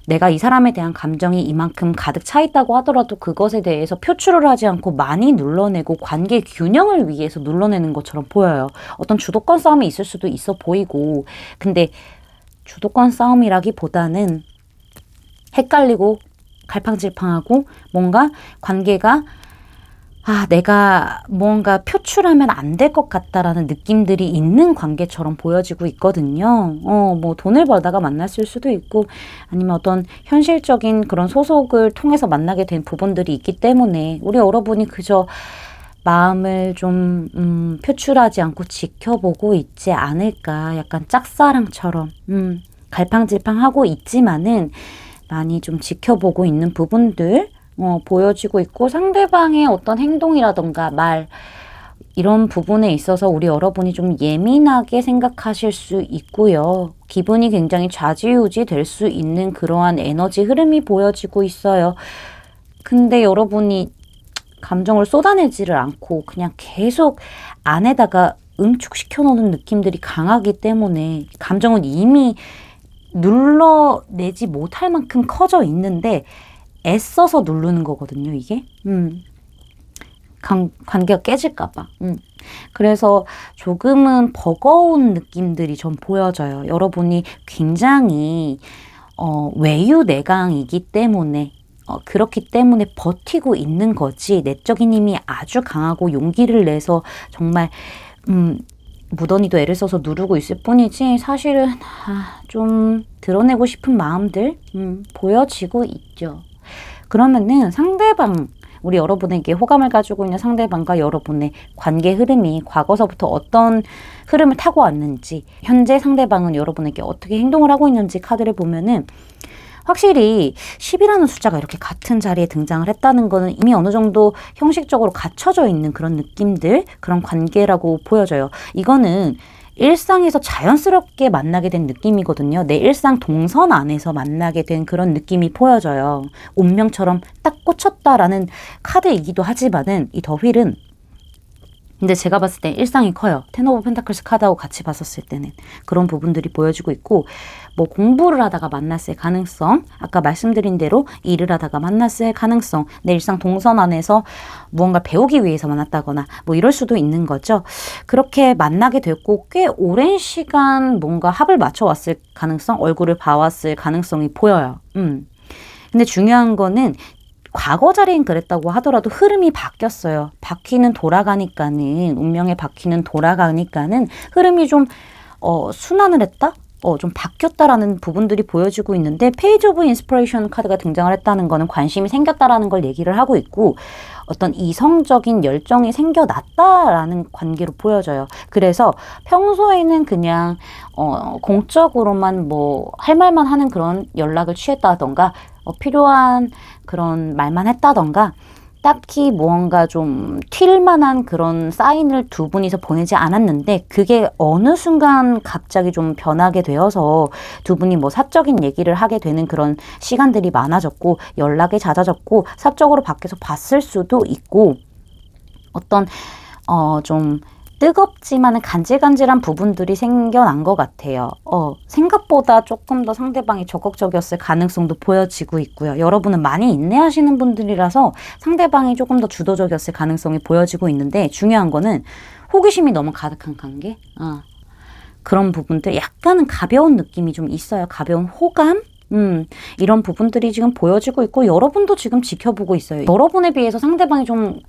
내가 이 사람에 대한 감정이 이만큼 가득 차 있다고 하더라도 그것에 대해서 표출을 하지 않고 많이 눌러내고 관계 균형을 위해서 눌러내는 것처럼 보여요. 어떤 주도권 싸움이 있을 수도 있어 보이고, 근데 주도권 싸움이라기보다는 헷갈리고 갈팡질팡하고 뭔가 관계가 내가 뭔가 표출하면 안 될 것 같다라는 느낌들이 있는 관계처럼 보여지고 있거든요. 뭐 돈을 벌다가 만났을 수도 있고, 아니면 어떤 현실적인 그런 소속을 통해서 만나게 된 부분들이 있기 때문에 우리 여러분이 그저 마음을 좀 표출하지 않고 지켜보고 있지 않을까. 약간 짝사랑처럼 갈팡질팡하고 있지만은 많이 좀 지켜보고 있는 부분들 보여지고 있고, 상대방의 어떤 행동이라던가 말, 이런 부분에 있어서 우리 여러분이 좀 예민하게 생각하실 수 있고요. 기분이 굉장히 좌지우지 될 수 있는 그러한 에너지 흐름이 보여지고 있어요. 근데 여러분이 감정을 쏟아내지를 않고 그냥 계속 안에다가 응축시켜 놓는 느낌들이 강하기 때문에 감정은 이미 눌러내지 못할 만큼 커져 있는데 애써서 누르는 거거든요, 이게. 관계가 깨질까봐. 그래서 조금은 버거운 느낌들이 좀 보여져요. 여러분이 굉장히 외유내강이기 때문에 그렇기 때문에 버티고 있는 거지, 내적인 힘이 아주 강하고 용기를 내서 정말 무던히도 애를 써서 누르고 있을 뿐이지, 사실은 좀 드러내고 싶은 마음들 보여지고 있죠. 그러면은 상대방, 우리 여러분에게 호감을 가지고 있는 상대방과 여러분의 관계 흐름이 과거서부터 어떤 흐름을 타고 왔는지, 현재 상대방은 여러분에게 어떻게 행동을 하고 있는지 카드를 보면은 확실히 10이라는 숫자가 이렇게 같은 자리에 등장을 했다는 거는 이미 어느 정도 형식적으로 갖춰져 있는 그런 느낌들, 그런 관계라고 보여져요. 이거는 일상에서 자연스럽게 만나게 된 느낌이거든요. 내 일상 동선 안에서 만나게 된 그런 느낌이 보여져요. 운명처럼 딱 꽂혔다라는 카드이기도 하지만은, 이 더 휠은 근데 제가 봤을 때 일상이 커요. 텐 오브 펜타클스 카드하고 같이 봤었을 때는 그런 부분들이 보여지고 있고, 뭐 공부를 하다가 만났을 가능성, 아까 말씀드린 대로 일을 하다가 만났을 가능성, 내 일상 동선 안에서 무언가 배우기 위해서 만났다거나 뭐 이럴 수도 있는 거죠. 그렇게 만나게 됐고 꽤 오랜 시간 뭔가 합을 맞춰왔을 가능성, 얼굴을 봐왔을 가능성이 보여요. 근데 중요한 거는 과거 자리엔 그랬다고 하더라도 흐름이 바뀌었어요. 바퀴는 돌아가니까는, 운명의 바퀴는 돌아가니까는 흐름이 좀 순환을 했다? 좀 바뀌었다라는 부분들이 보여지고 있는데, 페이지 오브 인스피레이션 카드가 등장을 했다는 거는 관심이 생겼다라는 걸 얘기를 하고 있고, 어떤 이성적인 열정이 생겨났다라는 관계로 보여져요. 그래서 평소에는 그냥 공적으로만 뭐 할 말만 하는 그런 연락을 취했다던가, 필요한 그런 말만 했다던가, 딱히 무언가 좀 튈 만한 그런 사인을 두 분이서 보내지 않았는데, 그게 어느 순간 갑자기 좀 변하게 되어서 두 분이 뭐 사적인 얘기를 하게 되는 그런 시간들이 많아졌고, 연락이 잦아졌고, 사적으로 밖에서 봤을 수도 있고, 어떤 좀 뜨겁지만 간질간질한 부분들이 생겨난 것 같아요. 생각보다 조금 더 상대방이 적극적이었을 가능성도 보여지고 있고요. 여러분은 많이 인내하시는 분들이라서 상대방이 조금 더 주도적이었을 가능성이 보여지고 있는데, 중요한 거는 호기심이 너무 가득한 관계? 그런 부분들 약간은 가벼운 느낌이 좀 있어요. 가벼운 호감? 이런 부분들이 지금 보여지고 있고 여러분도 지금 지켜보고 있어요. 여러분에 비해서 상대방이 좀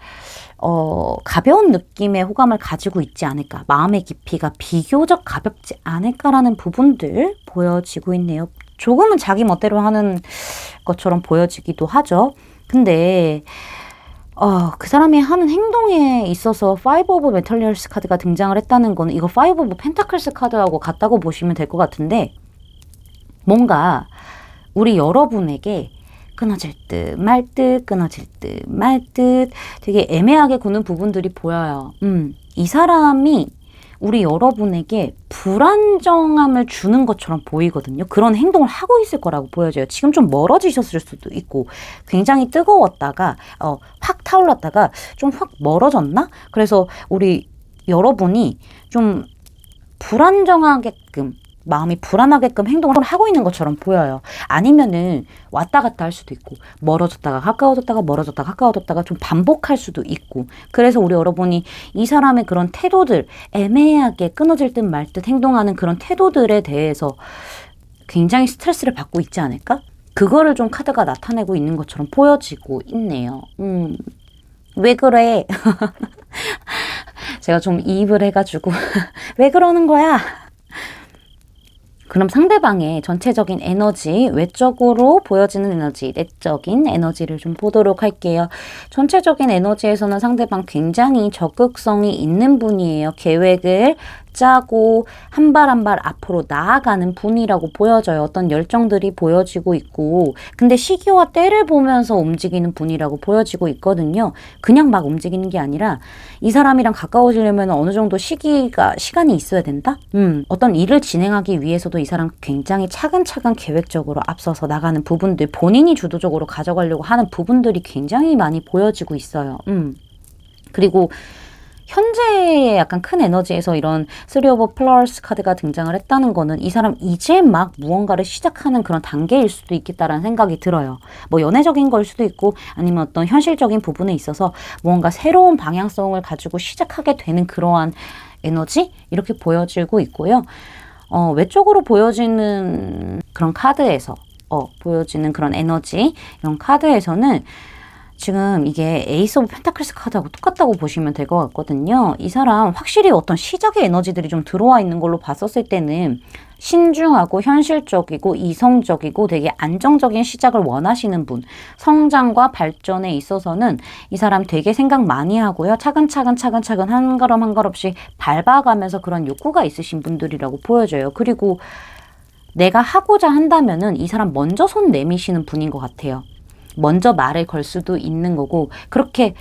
가벼운 느낌의 호감을 가지고 있지 않을까. 마음의 깊이가 비교적 가볍지 않을까라는 부분들 보여지고 있네요. 조금은 자기 멋대로 하는 것처럼 보여지기도 하죠. 근데 그 사람이 하는 행동에 있어서 파이브 오브 메탈리얼스 카드가 등장을 했다는 거는 이거 파이브 오브 펜타클스 카드하고 같다고 보시면 될 것 같은데 뭔가 우리 여러분에게 끊어질 듯 말 듯 끊어질 듯 말 듯 되게 애매하게 구는 부분들이 보여요. 이 사람이 우리 여러분에게 불안정함을 주는 것처럼 보이거든요. 그런 행동을 하고 있을 거라고 보여져요. 지금 좀 멀어지셨을 수도 있고 굉장히 뜨거웠다가 확 타올랐다가 좀 확 멀어졌나? 그래서 우리 여러분이 좀 불안정하게끔 마음이 불안하게끔 행동을 하고 있는 것처럼 보여요. 아니면은 왔다 갔다 할 수도 있고 멀어졌다가 가까워졌다가 멀어졌다가 가까워졌다가 좀 반복할 수도 있고 그래서 우리 여러분이 이 사람의 그런 태도들 애매하게 끊어질 듯 말 듯 행동하는 그런 태도들에 대해서 굉장히 스트레스를 받고 있지 않을까? 그거를 좀 카드가 나타내고 있는 것처럼 보여지고 있네요. 왜 그래? 제가 좀 이입을 해가지고 왜 그러는 거야? 그럼 상대방의 전체적인 에너지, 외적으로 보여지는 에너지, 내적인 에너지를 좀 보도록 할게요. 전체적인 에너지에서는 상대방 굉장히 적극성이 있는 분이에요. 계획을 짜고 한 발 한 발 앞으로 나아가는 분이라고 보여져요. 어떤 열정들이 보여지고 있고 근데 시기와 때를 보면서 움직이는 분이라고 보여지고 있거든요. 그냥 막 움직이는 게 아니라 이 사람이랑 가까워지려면 어느 정도 시간이 있어야 된다? 어떤 일을 진행하기 위해서도 이 사람 굉장히 차근차근 계획적으로 앞서서 나가는 부분들 본인이 주도적으로 가져가려고 하는 부분들이 굉장히 많이 보여지고 있어요. 그리고 현재의 약간 큰 에너지에서 이런 3 오브 플러스 카드가 등장을 했다는 거는 이 사람 이제 막 무언가를 시작하는 그런 단계일 수도 있겠다라는 생각이 들어요. 뭐 연애적인 걸 수도 있고 아니면 어떤 현실적인 부분에 있어서 무언가 새로운 방향성을 가지고 시작하게 되는 그러한 에너지? 이렇게 보여지고 있고요. 외적으로 보여지는 그런 카드에서 보여지는 그런 에너지 이런 카드에서는 지금 이게 에이스 오브 펜타클스 카드하고 똑같다고 보시면 될 것 같거든요. 이 사람 확실히 어떤 시작의 에너지들이 좀 들어와 있는 걸로 봤었을 때는 신중하고 현실적이고 이성적이고 되게 안정적인 시작을 원하시는 분. 성장과 발전에 있어서는 이 사람 되게 생각 많이 하고요. 차근차근 한 걸음 한 걸음씩 밟아가면서 그런 욕구가 있으신 분들이라고 보여져요. 그리고 내가 하고자 한다면은 이 사람 먼저 손 내미시는 분인 것 같아요. 먼저 말을 걸 수도 있는 거고 그렇게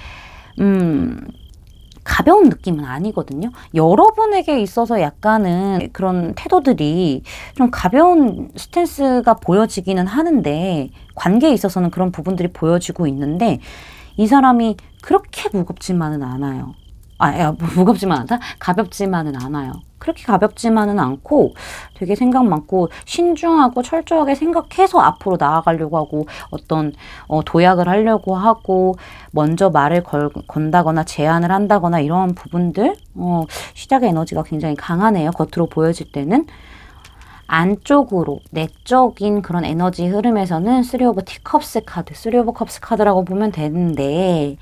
가벼운 느낌은 아니거든요. 여러분에게 있어서 약간은 그런 태도들이 좀 가벼운 스탠스가 보여지기는 하는데 관계에 있어서는 그런 부분들이 보여지고 있는데 이 사람이 그렇게 무겁지만은 않아요. 무겁지만 않다? 가볍지만은 않아요. 그렇게 가볍지만은 않고 되게 생각 많고 신중하고 철저하게 생각해서 앞으로 나아가려고 하고 어떤 도약을 하려고 하고 먼저 말을 건다거나 제안을 한다거나 이런 부분들 시작의 에너지가 굉장히 강하네요. 겉으로 보여질 때는. 안쪽으로 내적인 그런 에너지 흐름에서는 3 오브 티컵스 카드, 3 오브 컵스 카드라고 보면 되는데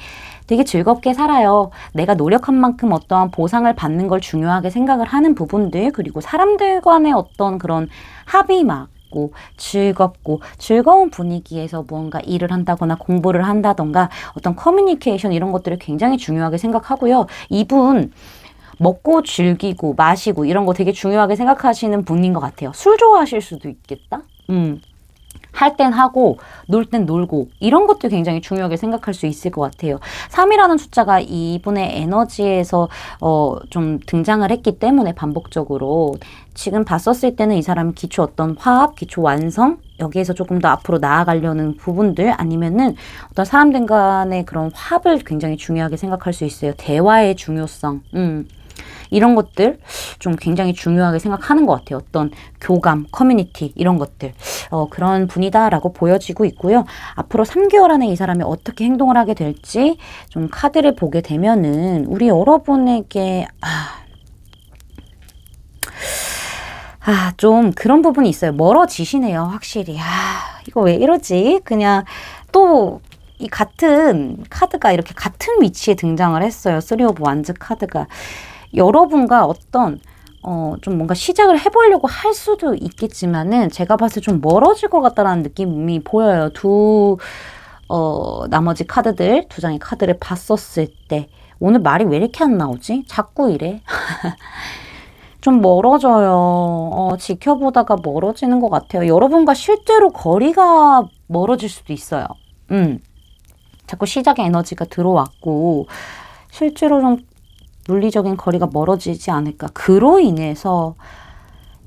되게 즐겁게 살아요. 내가 노력한 만큼 어떠한 보상을 받는 걸 중요하게 생각을 하는 부분들 그리고 사람들 간의 어떤 그런 합이 맞고 즐겁고 즐거운 분위기에서 무언가 일을 한다거나 공부를 한다던가 어떤 커뮤니케이션 이런 것들을 굉장히 중요하게 생각하고요. 이분 먹고 즐기고 마시고 이런 거 되게 중요하게 생각하시는 분인 것 같아요. 술 좋아하실 수도 있겠다? 할 땐 하고 놀 땐 놀고 이런 것도 굉장히 중요하게 생각할 수 있을 것 같아요. 3이라는 숫자가 이분의 에너지에서 좀 등장을 했기 때문에 반복적으로 지금 봤었을 때는 이 사람이 기초 어떤 화합, 기초 완성 여기에서 조금 더 앞으로 나아가려는 부분들 아니면은 어떤 사람들 간의 그런 화합을 굉장히 중요하게 생각할 수 있어요. 대화의 중요성. 이런 것들 좀 굉장히 중요하게 생각하는 것 같아요. 어떤 교감, 커뮤니티 이런 것들 그런 분이다라고 보여지고 있고요. 앞으로 3개월 안에 이 사람이 어떻게 행동을 하게 될지 좀 카드를 보게 되면은 우리 여러분에게 좀 그런 부분이 있어요. 멀어지시네요, 확실히. 이거 왜 이러지? 그냥 또 이 같은 카드가 이렇게 같은 위치에 등장을 했어요. 3 오브 완즈 카드가. 여러분과 어떤 좀 뭔가 시작을 해보려고 할 수도 있겠지만은 제가 봤을 때 좀 멀어질 것 같다라는 느낌이 보여요. 나머지 카드들, 두 장의 카드를 봤었을 때. 오늘 말이 왜 이렇게 안 나오지? 자꾸 이래. 좀 멀어져요. 지켜보다가 멀어지는 것 같아요. 여러분과 실제로 거리가 멀어질 수도 있어요. 자꾸 시작의 에너지가 들어왔고 실제로 좀 물리적인 거리가 멀어지지 않을까. 그로 인해서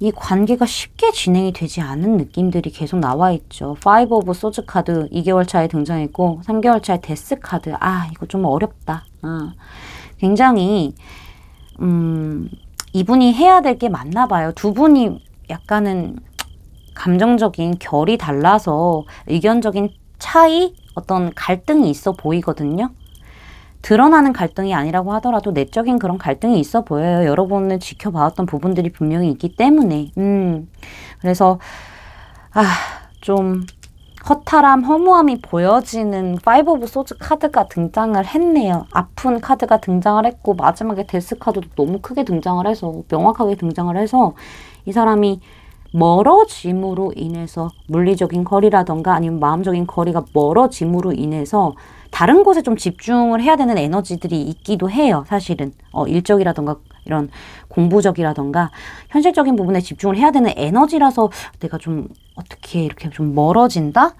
이 관계가 쉽게 진행이 되지 않은 느낌들이 계속 나와 있죠. 5 오브 소즈 카드 2개월 차에 등장했고 3개월 차에 데스 카드. 이거 좀 어렵다. 굉장히 이분이 해야 될 게 맞나 봐요. 두 분이 약간은 감정적인 결이 달라서 의견적인 차이, 어떤 갈등이 있어 보이거든요. 드러나는 갈등이 아니라고 하더라도 내적인 그런 갈등이 있어 보여요. 여러분을 지켜봐왔던 부분들이 분명히 있기 때문에. 그래서 좀 허탈함, 허무함이 보여지는 5 오브 소즈 카드가 등장을 했네요. 아픈 카드가 등장을 했고 마지막에 데스 카드도 너무 크게 등장을 해서 명확하게 등장을 해서 이 사람이 멀어짐으로 인해서 물리적인 거리라던가 아니면 마음적인 거리가 멀어짐으로 인해서 다른 곳에 좀 집중을 해야 되는 에너지들이 있기도 해요. 사실은 일적이라던가 이런 공부적이라던가 현실적인 부분에 집중을 해야 되는 에너지라서 내가 좀 어떻게 이렇게 좀 멀어진다?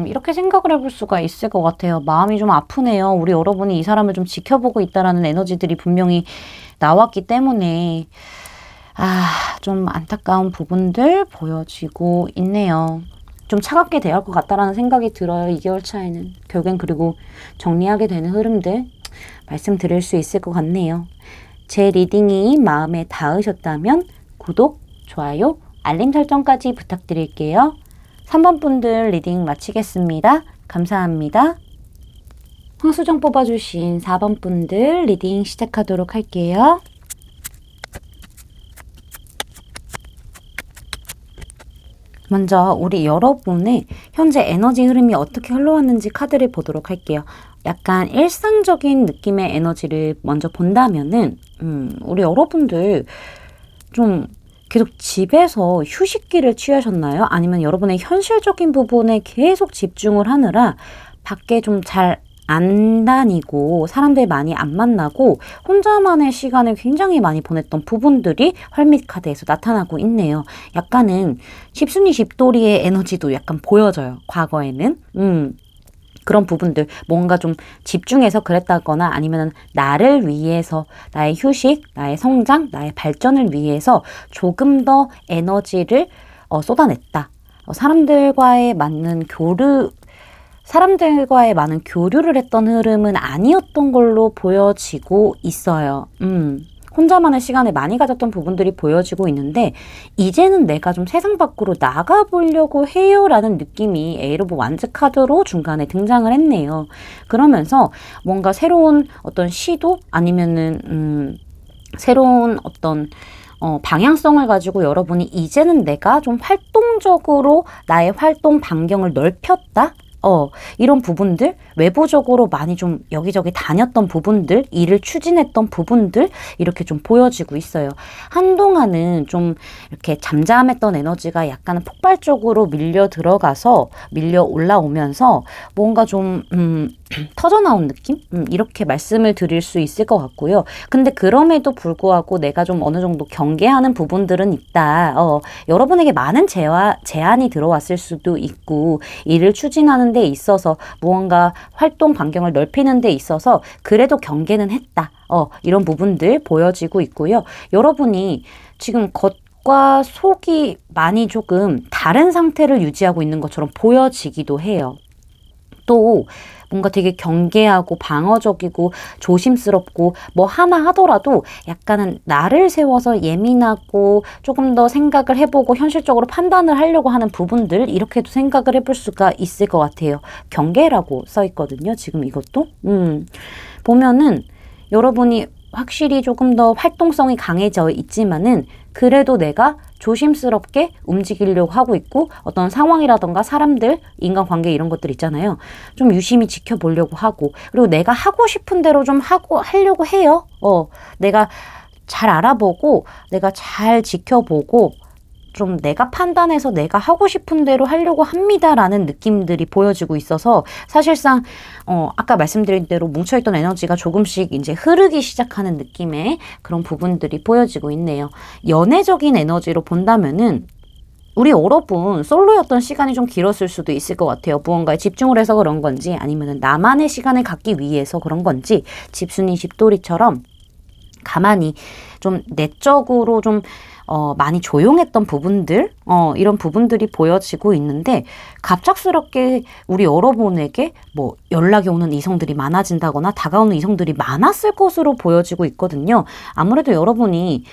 이렇게 생각을 해볼 수가 있을 것 같아요. 마음이 좀 아프네요. 우리 여러분이 이 사람을 좀 지켜보고 있다라는 에너지들이 분명히 나왔기 때문에 좀 안타까운 부분들 보여지고 있네요. 좀 차갑게 대할 것 같다라는 생각이 들어요. 2개월 차에는. 결국엔 그리고 정리하게 되는 흐름들 말씀드릴 수 있을 것 같네요. 제 리딩이 마음에 닿으셨다면 구독, 좋아요, 알림 설정까지 부탁드릴게요. 3번 분들 리딩 마치겠습니다. 감사합니다. 황수정 뽑아주신 4번 분들 리딩 시작하도록 할게요. 먼저 우리 여러분의 현재 에너지 흐름이 어떻게 흘러왔는지 카드를 보도록 할게요. 약간 일상적인 느낌의 에너지를 먼저 본다면은 우리 여러분들 좀 계속 집에서 휴식기를 취하셨나요? 아니면 여러분의 현실적인 부분에 계속 집중을 하느라 밖에 좀 잘 안 다니고 사람들 많이 안 만나고 혼자만의 시간을 굉장히 많이 보냈던 부분들이 활밋 카드에서 나타나고 있네요. 약간은 십순이 십도리의 에너지도 약간 보여져요. 과거에는. 그런 부분들 뭔가 좀 집중해서 그랬다거나 아니면 나를 위해서 나의 휴식, 나의 성장, 나의 발전을 위해서 조금 더 에너지를 쏟아냈다. 사람들과의 많은 교류를 했던 흐름은 아니었던 걸로 보여지고 있어요. 혼자만의 시간을 많이 가졌던 부분들이 보여지고 있는데 이제는 내가 좀 세상 밖으로 나가보려고 해요 라는 느낌이 에이트 오브 완즈 카드로 중간에 등장을 했네요. 그러면서 뭔가 새로운 어떤 시도 아니면은 새로운 어떤 방향성을 가지고 여러분이 이제는 내가 좀 활동적으로 나의 활동 반경을 넓혔다? 이런 부분들, 외부적으로 많이 좀 여기저기 다녔던 부분들, 일을 추진했던 부분들, 이렇게 좀 보여지고 있어요. 한동안은 좀 이렇게 잠잠했던 에너지가 약간 폭발적으로 밀려 올라오면서 뭔가 좀, 터져나온 느낌? 이렇게 말씀을 드릴 수 있을 것 같고요. 근데 그럼에도 불구하고 내가 좀 어느 정도 경계하는 부분들은 있다. 여러분에게 많은 제안이 들어왔을 수도 있고, 일을 추진하는 데 있어서 무언가 활동 반경을 넓히는 데 있어서 그래도 경계는 했다. 이런 부분들 보여지고 있고요. 여러분이 지금 겉과 속이 많이 조금 다른 상태를 유지하고 있는 것처럼 보여지기도 해요. 또 뭔가 되게 경계하고 방어적이고 조심스럽고 뭐 하나 하더라도 약간은 나를 세워서 예민하고 조금 더 생각을 해보고 현실적으로 판단을 하려고 하는 부분들 이렇게도 생각을 해볼 수가 있을 것 같아요. 경계라고 써 있거든요. 지금 이것도. 보면은 여러분이 확실히 조금 더 활동성이 강해져 있지만은 그래도 내가 조심스럽게 움직이려고 하고 있고 어떤 상황이라던가 사람들, 인간관계 이런 것들 있잖아요. 좀 유심히 지켜보려고 하고 그리고 내가 하고 싶은 대로 좀 하려고 해요. 내가 잘 알아보고 내가 잘 지켜보고 좀 내가 판단해서 내가 하고 싶은 대로 하려고 합니다라는 느낌들이 보여지고 있어서 사실상 아까 말씀드린 대로 뭉쳐있던 에너지가 조금씩 이제 흐르기 시작하는 느낌의 그런 부분들이 보여지고 있네요. 연애적인 에너지로 본다면은 우리 여러분 솔로였던 시간이 좀 길었을 수도 있을 것 같아요. 무언가에 집중을 해서 그런 건지 아니면 나만의 시간을 갖기 위해서 그런 건지 집순이 집돌이처럼 가만히 좀 내적으로 좀 많이 조용했던 부분들, 이런 부분들이 보여지고 있는데, 갑작스럽게 우리 여러분에게 뭐 연락이 오는 이성들이 많아진다거나 다가오는 이성들이 많았을 것으로 보여지고 있거든요. 아무래도 여러분이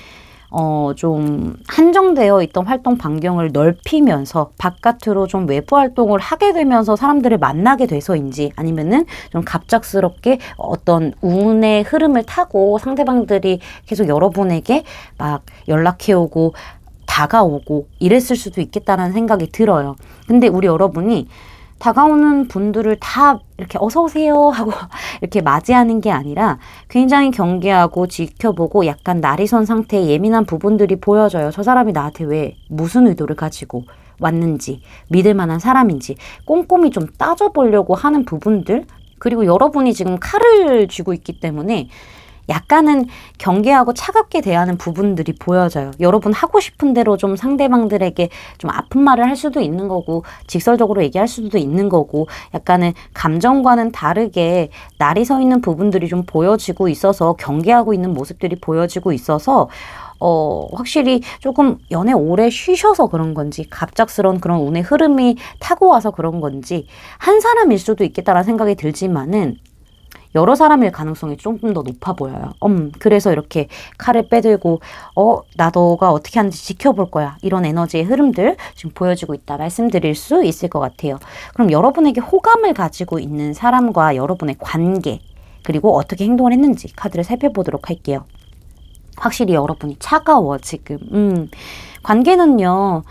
좀 한정되어 있던 활동 반경을 넓히면서 바깥으로 좀 외부 활동을 하게 되면서 사람들을 만나게 돼서인지 아니면은 좀 갑작스럽게 어떤 운의 흐름을 타고 상대방들이 계속 여러분에게 막 연락해오고 다가오고 이랬을 수도 있겠다는 생각이 들어요. 근데 우리 여러분이 다가오는 분들을 다 이렇게 어서 오세요 하고 이렇게 맞이하는 게 아니라 굉장히 경계하고 지켜보고 약간 날이선 상태의 예민한 부분들이 보여져요. 저 사람이 나한테 왜 무슨 의도를 가지고 왔는지, 믿을 만한 사람인지 꼼꼼히 좀 따져보려고 하는 부분들, 그리고 여러분이 지금 칼을 쥐고 있기 때문에 약간은 경계하고 차갑게 대하는 부분들이 보여져요. 여러분 하고 싶은 대로 좀 상대방들에게 좀 아픈 말을 할 수도 있는 거고 직설적으로 얘기할 수도 있는 거고 약간은 감정과는 다르게 날이 서 있는 부분들이 좀 보여지고 있어서 경계하고 있는 모습들이 보여지고 있어서 확실히 조금 연애 오래 쉬셔서 그런 건지 갑작스러운 그런 운의 흐름이 타고 와서 그런 건지 한 사람일 수도 있겠다라는 생각이 들지만은 여러 사람일 가능성이 조금 더 높아 보여요. 그래서 이렇게 칼을 빼들고 나 너가 어떻게 하는지 지켜볼 거야. 이런 에너지의 흐름들 지금 보여지고 있다 말씀드릴 수 있을 것 같아요. 그럼 여러분에게 호감을 가지고 있는 사람과 여러분의 관계 그리고 어떻게 행동을 했는지 카드를 살펴보도록 할게요. 확실히 여러분이 차가워 지금. 관계는요.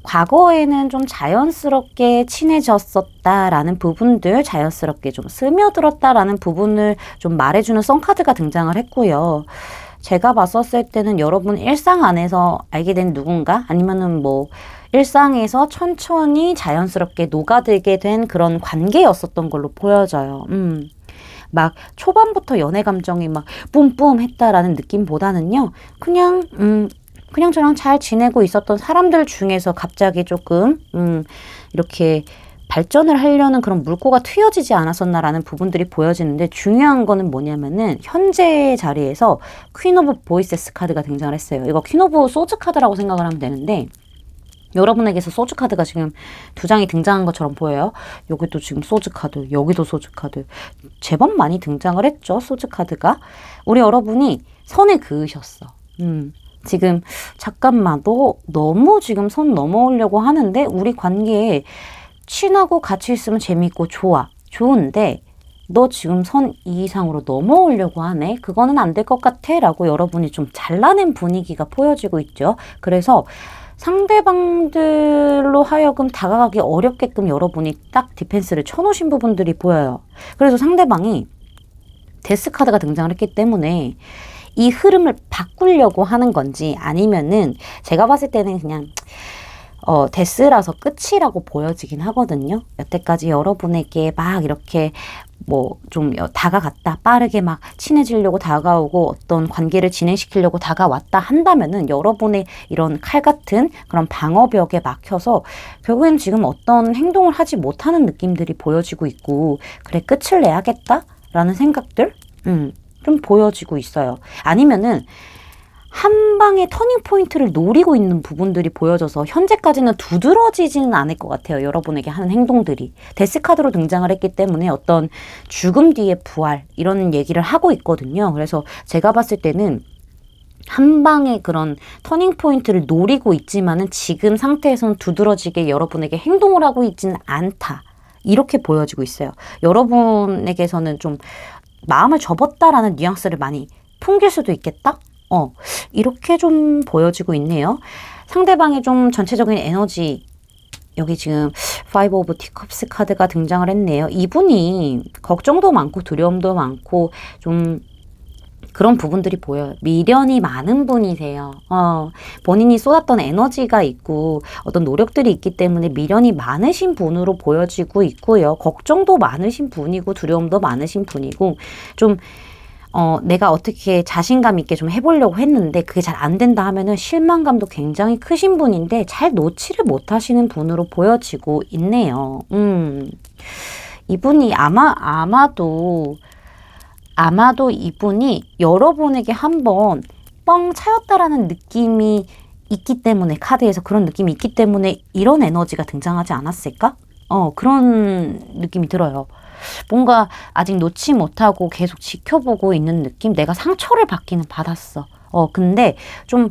과거에는 좀 자연스럽게 친해졌었다라는 부분들, 자연스럽게 좀 스며들었다라는 부분을 좀 말해주는 썬카드가 등장을 했고요. 제가 봤었을 때는 여러분 일상 안에서 알게 된 누군가 아니면은 뭐 일상에서 천천히 자연스럽게 녹아들게 된 그런 관계였었던 걸로 보여져요. 막 초반부터 연애 감정이 막 뿜뿜 했다라는 느낌보다는요. 그냥 저랑 잘 지내고 있었던 사람들 중에서 갑자기 조금 이렇게 발전을 하려는 그런 물꼬가 트여지지 않았었나라는 부분들이 보여지는데 중요한 거는 뭐냐면은 현재 자리에서 퀸 오브 보이세스 카드가 등장을 했어요. 이거 퀸 오브 소즈 카드라고 생각을 하면 되는데 여러분에게서 소주 카드가 지금 2장이 등장한 것처럼 보여요. 여기도 지금 소주 카드, 여기도 소주 카드. 제법 많이 등장을 했죠, 소주 카드가. 우리 여러분이 선을 그으셨어. 지금 잠깐만 너 너무 지금 선 넘어오려고 하는데 우리 관계에 친하고 같이 있으면 재밌고 좋은데 너 지금 선 이상으로 넘어오려고 하네. 그거는 안 될 것 같아 라고 여러분이 좀 잘라낸 분위기가 보여지고 있죠. 그래서 상대방들로 하여금 다가가기 어렵게끔 여러분이 딱 디펜스를 쳐놓으신 부분들이 보여요. 그래서 상대방이 데스 카드가 등장을 했기 때문에 이 흐름을 바꾸려고 하는 건지 아니면은 제가 봤을 때는 그냥 데스라서 끝이라고 보여지긴 하거든요. 여태까지 여러분에게 막 이렇게 뭐 좀 다가갔다 빠르게 막 친해지려고 다가오고 어떤 관계를 진행시키려고 다가왔다 한다면은 여러분의 이런 칼 같은 그런 방어벽에 막혀서 결국엔 지금 어떤 행동을 하지 못하는 느낌들이 보여지고 있고 그래 끝을 내야겠다 라는 생각들 좀 보여지고 있어요. 아니면은 한 방의 터닝 포인트를 노리고 있는 부분들이 보여져서 현재까지는 두드러지지는 않을 것 같아요. 여러분에게 하는 행동들이. 데스카드로 등장을 했기 때문에 어떤 죽음 뒤의 부활 이런 얘기를 하고 있거든요. 그래서 제가 봤을 때는 한 방의 그런 터닝 포인트를 노리고 있지만은 지금 상태에서는 두드러지게 여러분에게 행동을 하고 있지는 않다. 이렇게 보여지고 있어요. 여러분에게서는 좀 마음을 접었다라는 뉘앙스를 많이 풍길 수도 있겠다? 이렇게 좀 보여지고 있네요. 상대방의 좀 전체적인 에너지, 여기 지금 파이브 오브 티컵스 카드가 등장을 했네요. 이분이 걱정도 많고 두려움도 많고 좀 그런 부분들이 보여요. 미련이 많은 분이세요. 본인이 쏟았던 에너지가 있고 어떤 노력들이 있기 때문에 미련이 많으신 분으로 보여지고 있고요. 걱정도 많으신 분이고 두려움도 많으신 분이고 좀 내가 어떻게 자신감 있게 좀 해보려고 했는데 그게 잘 안 된다 하면은 실망감도 굉장히 크신 분인데 잘 놓지를 못하시는 분으로 보여지고 있네요. 이분이 아마도 이분이 여러분에게 한번 뻥 차였다라는 느낌이 있기 때문에, 카드에서 그런 느낌이 있기 때문에 이런 에너지가 등장하지 않았을까? 그런 느낌이 들어요. 뭔가 아직 놓지 못하고 계속 지켜보고 있는 느낌? 내가 상처를 받기는 받았어. 근데 좀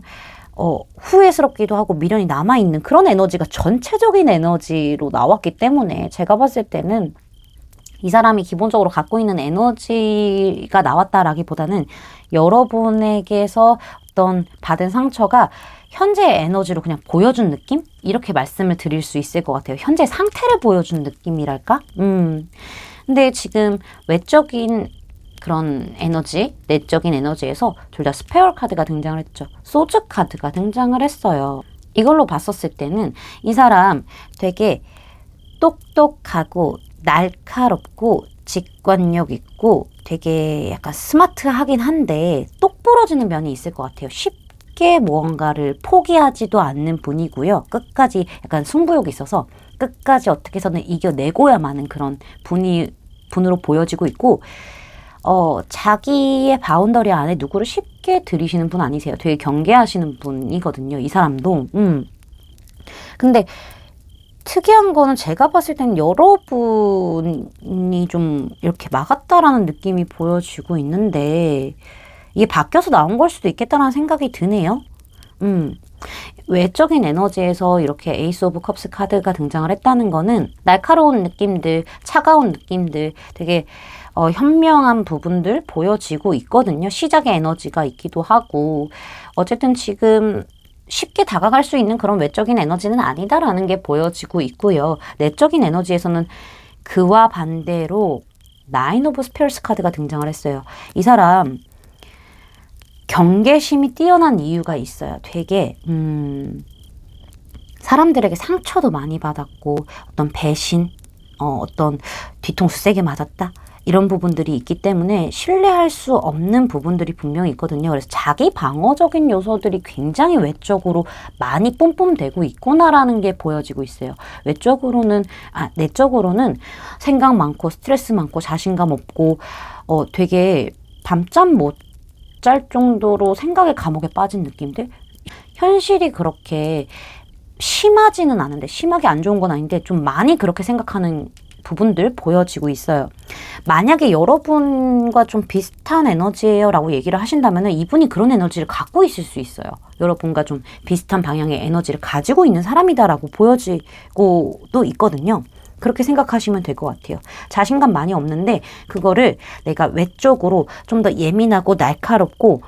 후회스럽기도 하고 미련이 남아있는 그런 에너지가 전체적인 에너지로 나왔기 때문에 제가 봤을 때는 이 사람이 기본적으로 갖고 있는 에너지가 나왔다라기보다는 여러분에게서 어떤 받은 상처가 현재의 에너지로 그냥 보여준 느낌? 이렇게 말씀을 드릴 수 있을 것 같아요. 현재 상태를 보여준 느낌이랄까? 근데 지금 외적인 그런 에너지, 내적인 에너지에서 둘 다 스페어 카드가 등장을 했죠. 소즈 카드가 등장을 했어요. 이걸로 봤었을 때는 이 사람 되게 똑똑하고 날카롭고 직관력 있고 되게 약간 스마트하긴 한데 똑부러지는 면이 있을 것 같아요. 쉽게 무언가를 포기하지도 않는 분이고요. 끝까지 약간 승부욕이 있어서 끝까지 어떻게 해서는 이겨내고야만 하는 그런 분으로 보여지고 있고 자기의 바운더리 안에 누구를 쉽게 들이시는 분 아니세요. 되게 경계하시는 분이거든요. 이 사람도. 근데 특이한 거는 제가 봤을 땐 여러분이 좀 이렇게 막았다라는 느낌이 보여지고 있는데 이게 바뀌어서 나온 걸 수도 있겠다라는 생각이 드네요. 외적인 에너지에서 이렇게 에이스 오브 컵스 카드가 등장을 했다는 거는 날카로운 느낌들, 차가운 느낌들, 되게 현명한 부분들 보여지고 있거든요. 시작의 에너지가 있기도 하고 어쨌든 지금 쉽게 다가갈 수 있는 그런 외적인 에너지는 아니다라는 게 보여지고 있고요. 내적인 에너지에서는 그와 반대로 나인 오브 스페어스 카드가 등장을 했어요. 이 사람 경계심이 뛰어난 이유가 있어요. 되게 사람들에게 상처도 많이 받았고 어떤 배신, 어떤 뒤통수 세게 맞았다. 이런 부분들이 있기 때문에 신뢰할 수 없는 부분들이 분명히 있거든요. 그래서 자기 방어적인 요소들이 굉장히 외적으로 많이 뿜뿜되고 있구나라는 게 보여지고 있어요. 내적으로는 생각 많고 스트레스 많고 자신감 없고 되게 밤잠 못 잘 정도로 생각의 감옥에 빠진 느낌들? 현실이 그렇게 심하지는 않은데, 심하게 안 좋은 건 아닌데 좀 많이 그렇게 생각하는 부분들 보여지고 있어요. 만약에 여러분과 좀 비슷한 에너지예요 라고 얘기를 하신다면 이분이 그런 에너지를 갖고 있을 수 있어요. 여러분과 좀 비슷한 방향의 에너지를 가지고 있는 사람이다라고 보여지고도 있거든요. 그렇게 생각하시면 될 것 같아요. 자신감 많이 없는데 그거를 내가 외적으로 좀 더 예민하고 날카롭고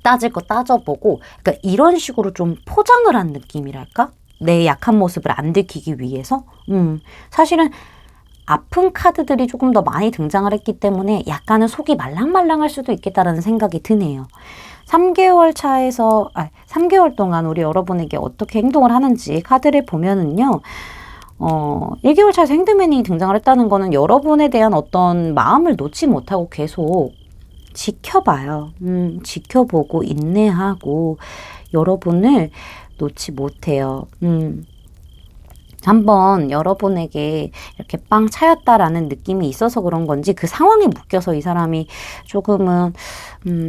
따질 거 따져보고 그러니까 이런 식으로 좀 포장을 한 느낌이랄까? 내 약한 모습을 안 들키기 위해서 사실은 아픈 카드들이 조금 더 많이 등장을 했기 때문에 약간은 속이 말랑말랑할 수도 있겠다라는 생각이 드네요. 3개월 동안 우리 여러분에게 어떻게 행동을 하는지 카드를 보면은요. 1개월 차에서 핸드맨이 등장을 했다는 거는 여러분에 대한 어떤 마음을 놓지 못하고 계속 지켜봐요. 지켜보고 인내하고 여러분을 놓지 못해요. 한번 여러분에게 이렇게 빵 차였다라는 느낌이 있어서 그런 건지 그 상황에 묶여서 이 사람이 조금은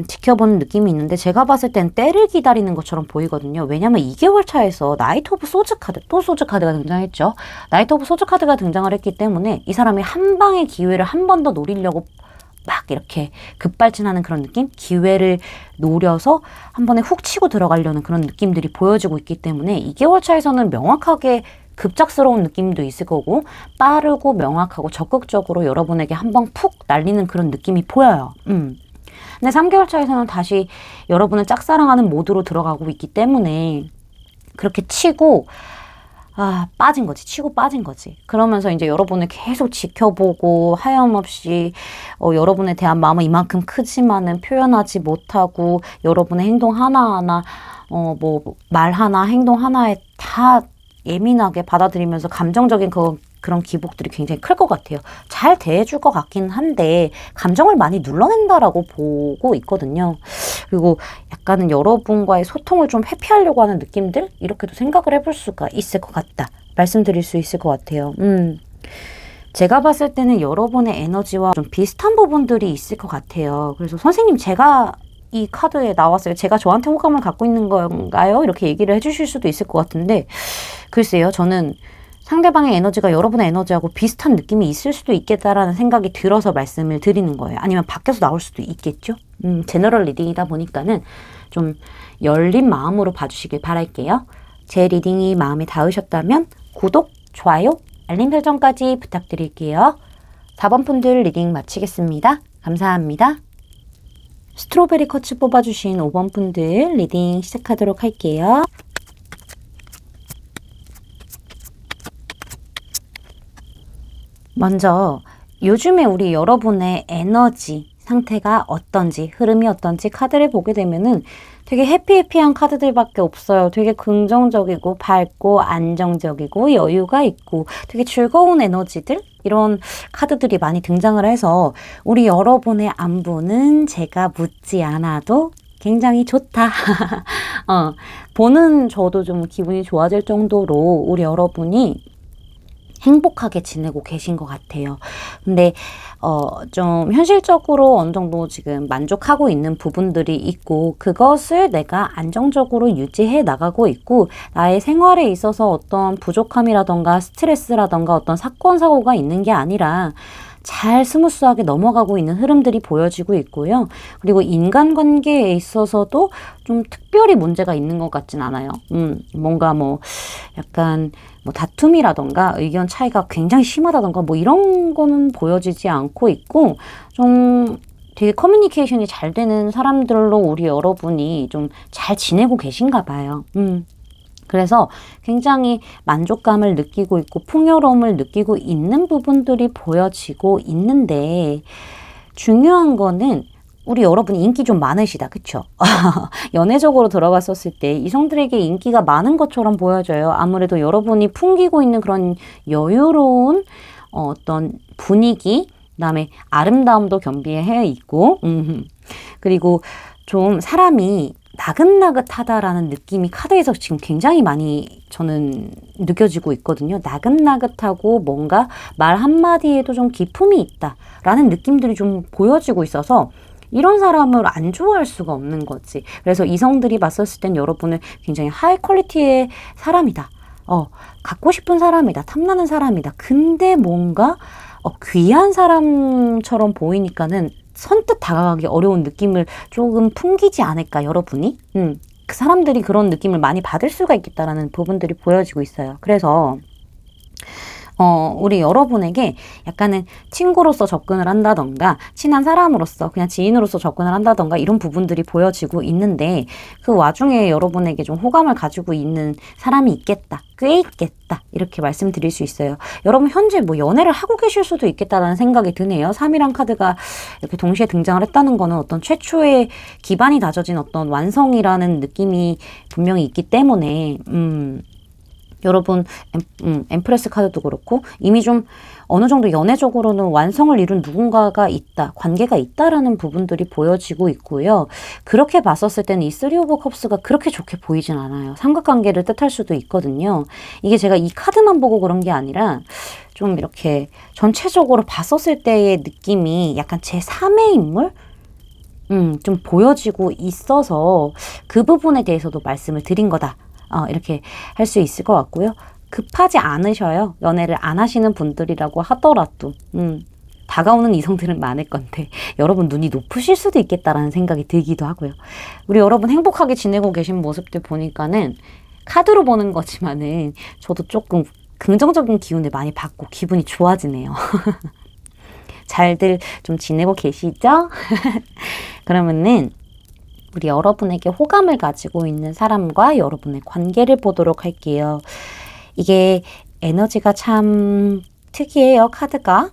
지켜보는 느낌이 있는데 제가 봤을 땐 때를 기다리는 것처럼 보이거든요. 왜냐면 2개월 차에서 나이트 오브 소즈 카드, 또 소즈 카드가 등장했죠. 나이트 오브 소즈 카드가 등장을 했기 때문에 이 사람이 한 방의 기회를 한 번 더 노리려고 막 이렇게 급발진하는 그런 느낌? 기회를 노려서 한 번에 훅 치고 들어가려는 그런 느낌들이 보여지고 있기 때문에 2개월 차에서는 명확하게 급작스러운 느낌도 있을 거고 빠르고 명확하고 적극적으로 여러분에게 한 방 푹 날리는 그런 느낌이 보여요. 근데 3개월 차에서는 다시 여러분을 짝사랑하는 모드로 들어가고 있기 때문에 그렇게 치고 빠진 거지. 치고 빠진 거지. 그러면서 이제 여러분을 계속 지켜보고 하염없이 여러분에 대한 마음은 이만큼 크지만은 표현하지 못하고 여러분의 행동 하나하나 뭐 말 하나 행동 하나에 다 예민하게 받아들이면서 감정적인 그런 기복들이 굉장히 클 것 같아요. 잘 대해줄 것 같긴 한데 감정을 많이 눌러낸다라고 보고 있거든요. 그리고 약간은 여러분과의 소통을 좀 회피하려고 하는 느낌들? 이렇게도 생각을 해볼 수가 있을 것 같다. 말씀드릴 수 있을 것 같아요. 제가 봤을 때는 여러분의 에너지와 좀 비슷한 부분들이 있을 것 같아요. 그래서 선생님 제가 이 카드에 나왔어요. 제가 저한테 호감을 갖고 있는 건가요? 이렇게 얘기를 해주실 수도 있을 것 같은데 글쎄요. 저는 상대방의 에너지가 여러분의 에너지하고 비슷한 느낌이 있을 수도 있겠다라는 생각이 들어서 말씀을 드리는 거예요. 아니면 밖에서 나올 수도 있겠죠. 제너럴 리딩이다 보니까는 좀 열린 마음으로 봐주시길 바랄게요. 제 리딩이 마음에 닿으셨다면 구독, 좋아요, 알림 설정까지 부탁드릴게요. 4번 분들 리딩 마치겠습니다. 감사합니다. 스트로베리 커츠 뽑아주신 5번 분들 리딩 시작하도록 할게요. 먼저 요즘에 우리 여러분의 에너지 상태가 어떤지 흐름이 어떤지 카드를 보게 되면은 되게 해피해피한 카드들밖에 없어요. 되게 긍정적이고 밝고 안정적이고 여유가 있고 되게 즐거운 에너지들 이런 카드들이 많이 등장을 해서 우리 여러분의 안부는 제가 묻지 않아도 굉장히 좋다. 보는 저도 좀 기분이 좋아질 정도로 우리 여러분이 행복하게 지내고 계신 것 같아요. 근데 좀 현실적으로 어느 정도 지금 만족하고 있는 부분들이 있고 그것을 내가 안정적으로 유지해 나가고 있고 나의 생활에 있어서 어떤 부족함이라던가 스트레스라던가 어떤 사건 사고가 있는 게 아니라 잘 스무스하게 넘어가고 있는 흐름들이 보여지고 있고요. 그리고 인간관계에 있어서도 좀 특별히 문제가 있는 것 같진 않아요. 뭔가 뭐 약간 뭐 다툼이라던가 의견 차이가 굉장히 심하다던가 뭐 이런 거는 보여지지 않고 있고 좀 되게 커뮤니케이션이 잘 되는 사람들로 우리 여러분이 좀 잘 지내고 계신가 봐요. 그래서 굉장히 만족감을 느끼고 있고 풍요로움을 느끼고 있는 부분들이 보여지고 있는데 중요한 거는 우리 여러분 인기 좀 많으시다. 그쵸? 연애적으로 들어갔었을 때 이성들에게 인기가 많은 것처럼 보여져요. 아무래도 여러분이 풍기고 있는 그런 여유로운 어떤 분위기 그다음에 아름다움도 겸비해 있고 그리고 좀 사람이 나긋나긋하다라는 느낌이 카드에서 지금 굉장히 많이 저는 느껴지고 있거든요. 나긋나긋하고 뭔가 말 한마디에도 좀 기품이 있다라는 느낌들이 좀 보여지고 있어서 이런 사람을 안 좋아할 수가 없는 거지. 그래서 이성들이 봤었을 땐 여러분을 굉장히 하이 퀄리티의 사람이다. 갖고 싶은 사람이다. 탐나는 사람이다. 근데 뭔가 귀한 사람처럼 보이니까는 선뜻 다가가기 어려운 느낌을 조금 풍기지 않을까 여러분이? 그 사람들이 그런 느낌을 많이 받을 수가 있겠다라는 부분들이 보여지고 있어요. 그래서 우리 여러분에게 약간은 친구로서 접근을 한다던가 친한 사람으로서 그냥 지인으로서 접근을 한다던가 이런 부분들이 보여지고 있는데 그 와중에 여러분에게 좀 호감을 가지고 있는 사람이 있겠다. 꽤 있겠다. 이렇게 말씀드릴 수 있어요. 여러분 현재 뭐 연애를 하고 계실 수도 있겠다라는 생각이 드네요. 3이란 카드가 이렇게 동시에 등장을 했다는 거는 어떤 최초의 기반이 다져진 어떤 완성이라는 느낌이 분명히 있기 때문에 여러분 엠프레스 카드도 그렇고 이미 좀 어느 정도 연애적으로는 완성을 이룬 누군가가 있다, 관계가 있다라는 부분들이 보여지고 있고요. 그렇게 봤었을 때는 이 3 오브 컵스가 그렇게 좋게 보이진 않아요. 삼각관계를 뜻할 수도 있거든요. 이게 제가 이 카드만 보고 그런 게 아니라 좀 이렇게 전체적으로 봤었을 때의 느낌이 약간 제3의 인물? 좀 보여지고 있어서 그 부분에 대해서도 말씀을 드린 거다. 이렇게 할 수 있을 것 같고요. 급하지 않으셔요. 연애를 안 하시는 분들이라고 하더라도 다가오는 이성들은 많을 건데 여러분 눈이 높으실 수도 있겠다라는 생각이 들기도 하고요. 우리 여러분 행복하게 지내고 계신 모습들 보니까는 카드로 보는 거지만은 저도 조금 긍정적인 기운을 많이 받고 기분이 좋아지네요. 잘들 좀 지내고 계시죠? 그러면은 우리 여러분에게 호감을 가지고 있는 사람과 여러분의 관계를 보도록 할게요. 이게 에너지가 참 특이해요, 카드가.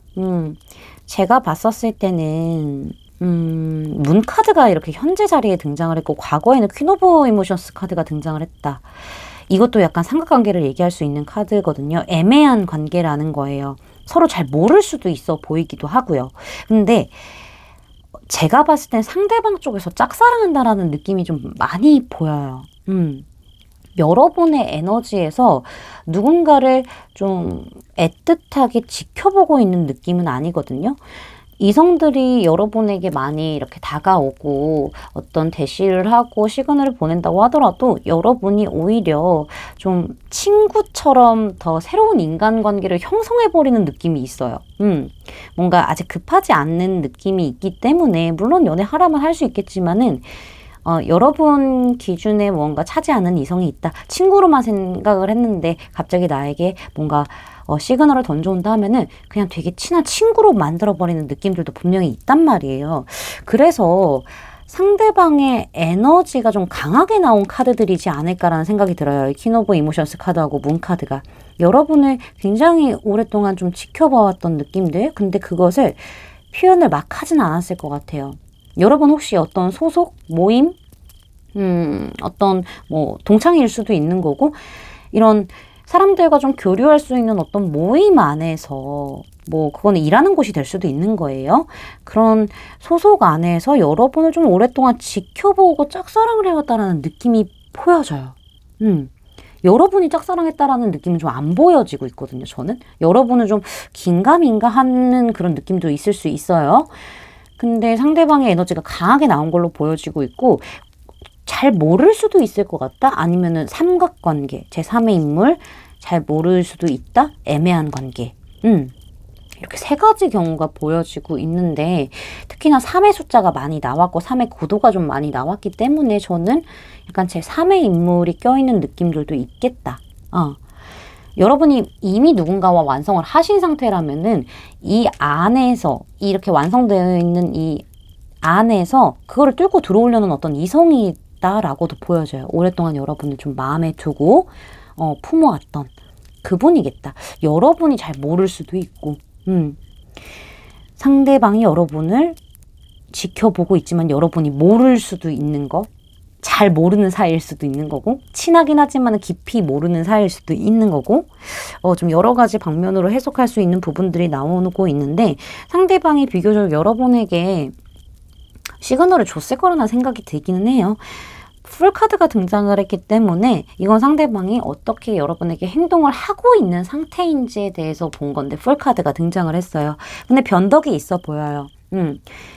제가 봤었을 때는 문 카드가 이렇게 현재 자리에 등장을 했고, 과거에는 퀸 오브 이모션스 카드가 등장을 했다. 이것도 약간 삼각관계를 얘기할 수 있는 카드거든요. 애매한 관계라는 거예요. 서로 잘 모를 수도 있어 보이기도 하고요. 근데 제가 봤을 땐 상대방 쪽에서 짝사랑한다라는 느낌이 좀 많이 보여요. 여러분의 에너지에서 누군가를 좀 애틋하게 지켜보고 있는 느낌은 아니거든요. 이성들이 여러분에게 많이 이렇게 다가오고 어떤 대시를 하고 시그널을 보낸다고 하더라도 여러분이 오히려 좀 친구처럼 더 새로운 인간관계를 형성해버리는 느낌이 있어요. 뭔가 아직 급하지 않는 느낌이 있기 때문에, 물론 연애하라면 할 수 있겠지만은 여러분 기준에 뭔가 차지 않는 이성이 있다. 친구로만 생각을 했는데 갑자기 나에게 뭔가 시그널을 던져온다 하면은 그냥 되게 친한 친구로 만들어버리는 느낌들도 분명히 있단 말이에요. 그래서 상대방의 에너지가 좀 강하게 나온 카드들이지 않을까라는 생각이 들어요. 퀸 오브 이모션스 카드하고 문 카드가. 여러분을 굉장히 오랫동안 좀 지켜봐왔던 느낌들, 근데 그것을 표현을 막 하진 않았을 것 같아요. 여러분 혹시 어떤 소속, 모임, 어떤 뭐 동창일 수도 있는 거고, 이런 사람들과 좀 교류할 수 있는 어떤 모임 안에서, 뭐 그거는 일하는 곳이 될 수도 있는 거예요. 그런 소속 안에서 여러분을 좀 오랫동안 지켜보고 짝사랑을 해왔다라는 느낌이 보여져요. 여러분이 짝사랑했다라는 느낌은 좀 안 보여지고 있거든요, 저는. 여러분은 좀 긴가민가 하는 그런 느낌도 있을 수 있어요. 근데 상대방의 에너지가 강하게 나온 걸로 보여지고 있고, 잘 모를 수도 있을 것 같다? 아니면은 삼각관계, 제3의 인물, 잘 모를 수도 있다? 애매한 관계. 이렇게 세 가지 경우가 보여지고 있는데, 특히나 3의 숫자가 많이 나왔고 3의 구도가 좀 많이 나왔기 때문에 저는 약간 제3의 인물이 껴있는 느낌들도 있겠다. 여러분이 이미 누군가와 완성을 하신 상태라면은 이 안에서, 이렇게 완성되어 있는 이 안에서 그거를 뚫고 들어오려는 어떤 이성이 있다라고도 보여져요. 오랫동안 여러분을 좀 마음에 두고 품어왔던 그분이겠다. 여러분이 잘 모를 수도 있고, 상대방이 여러분을 지켜보고 있지만 여러분이 모를 수도 있는 거, 잘 모르는 사이일 수도 있는 거고, 친하긴 하지만 깊이 모르는 사이일 수도 있는 거고, 좀 여러 가지 방면으로 해석할 수 있는 부분들이 나오고 있는데, 상대방이 비교적 여러분에게 시그널을 줬을 거라는 생각이 들기는 해요. 풀카드가 등장을 했기 때문에 이건 상대방이 어떻게 여러분에게 행동을 하고 있는 상태인지에 대해서 본 건데 풀카드가 등장을 했어요. 근데 변덕이 있어 보여요.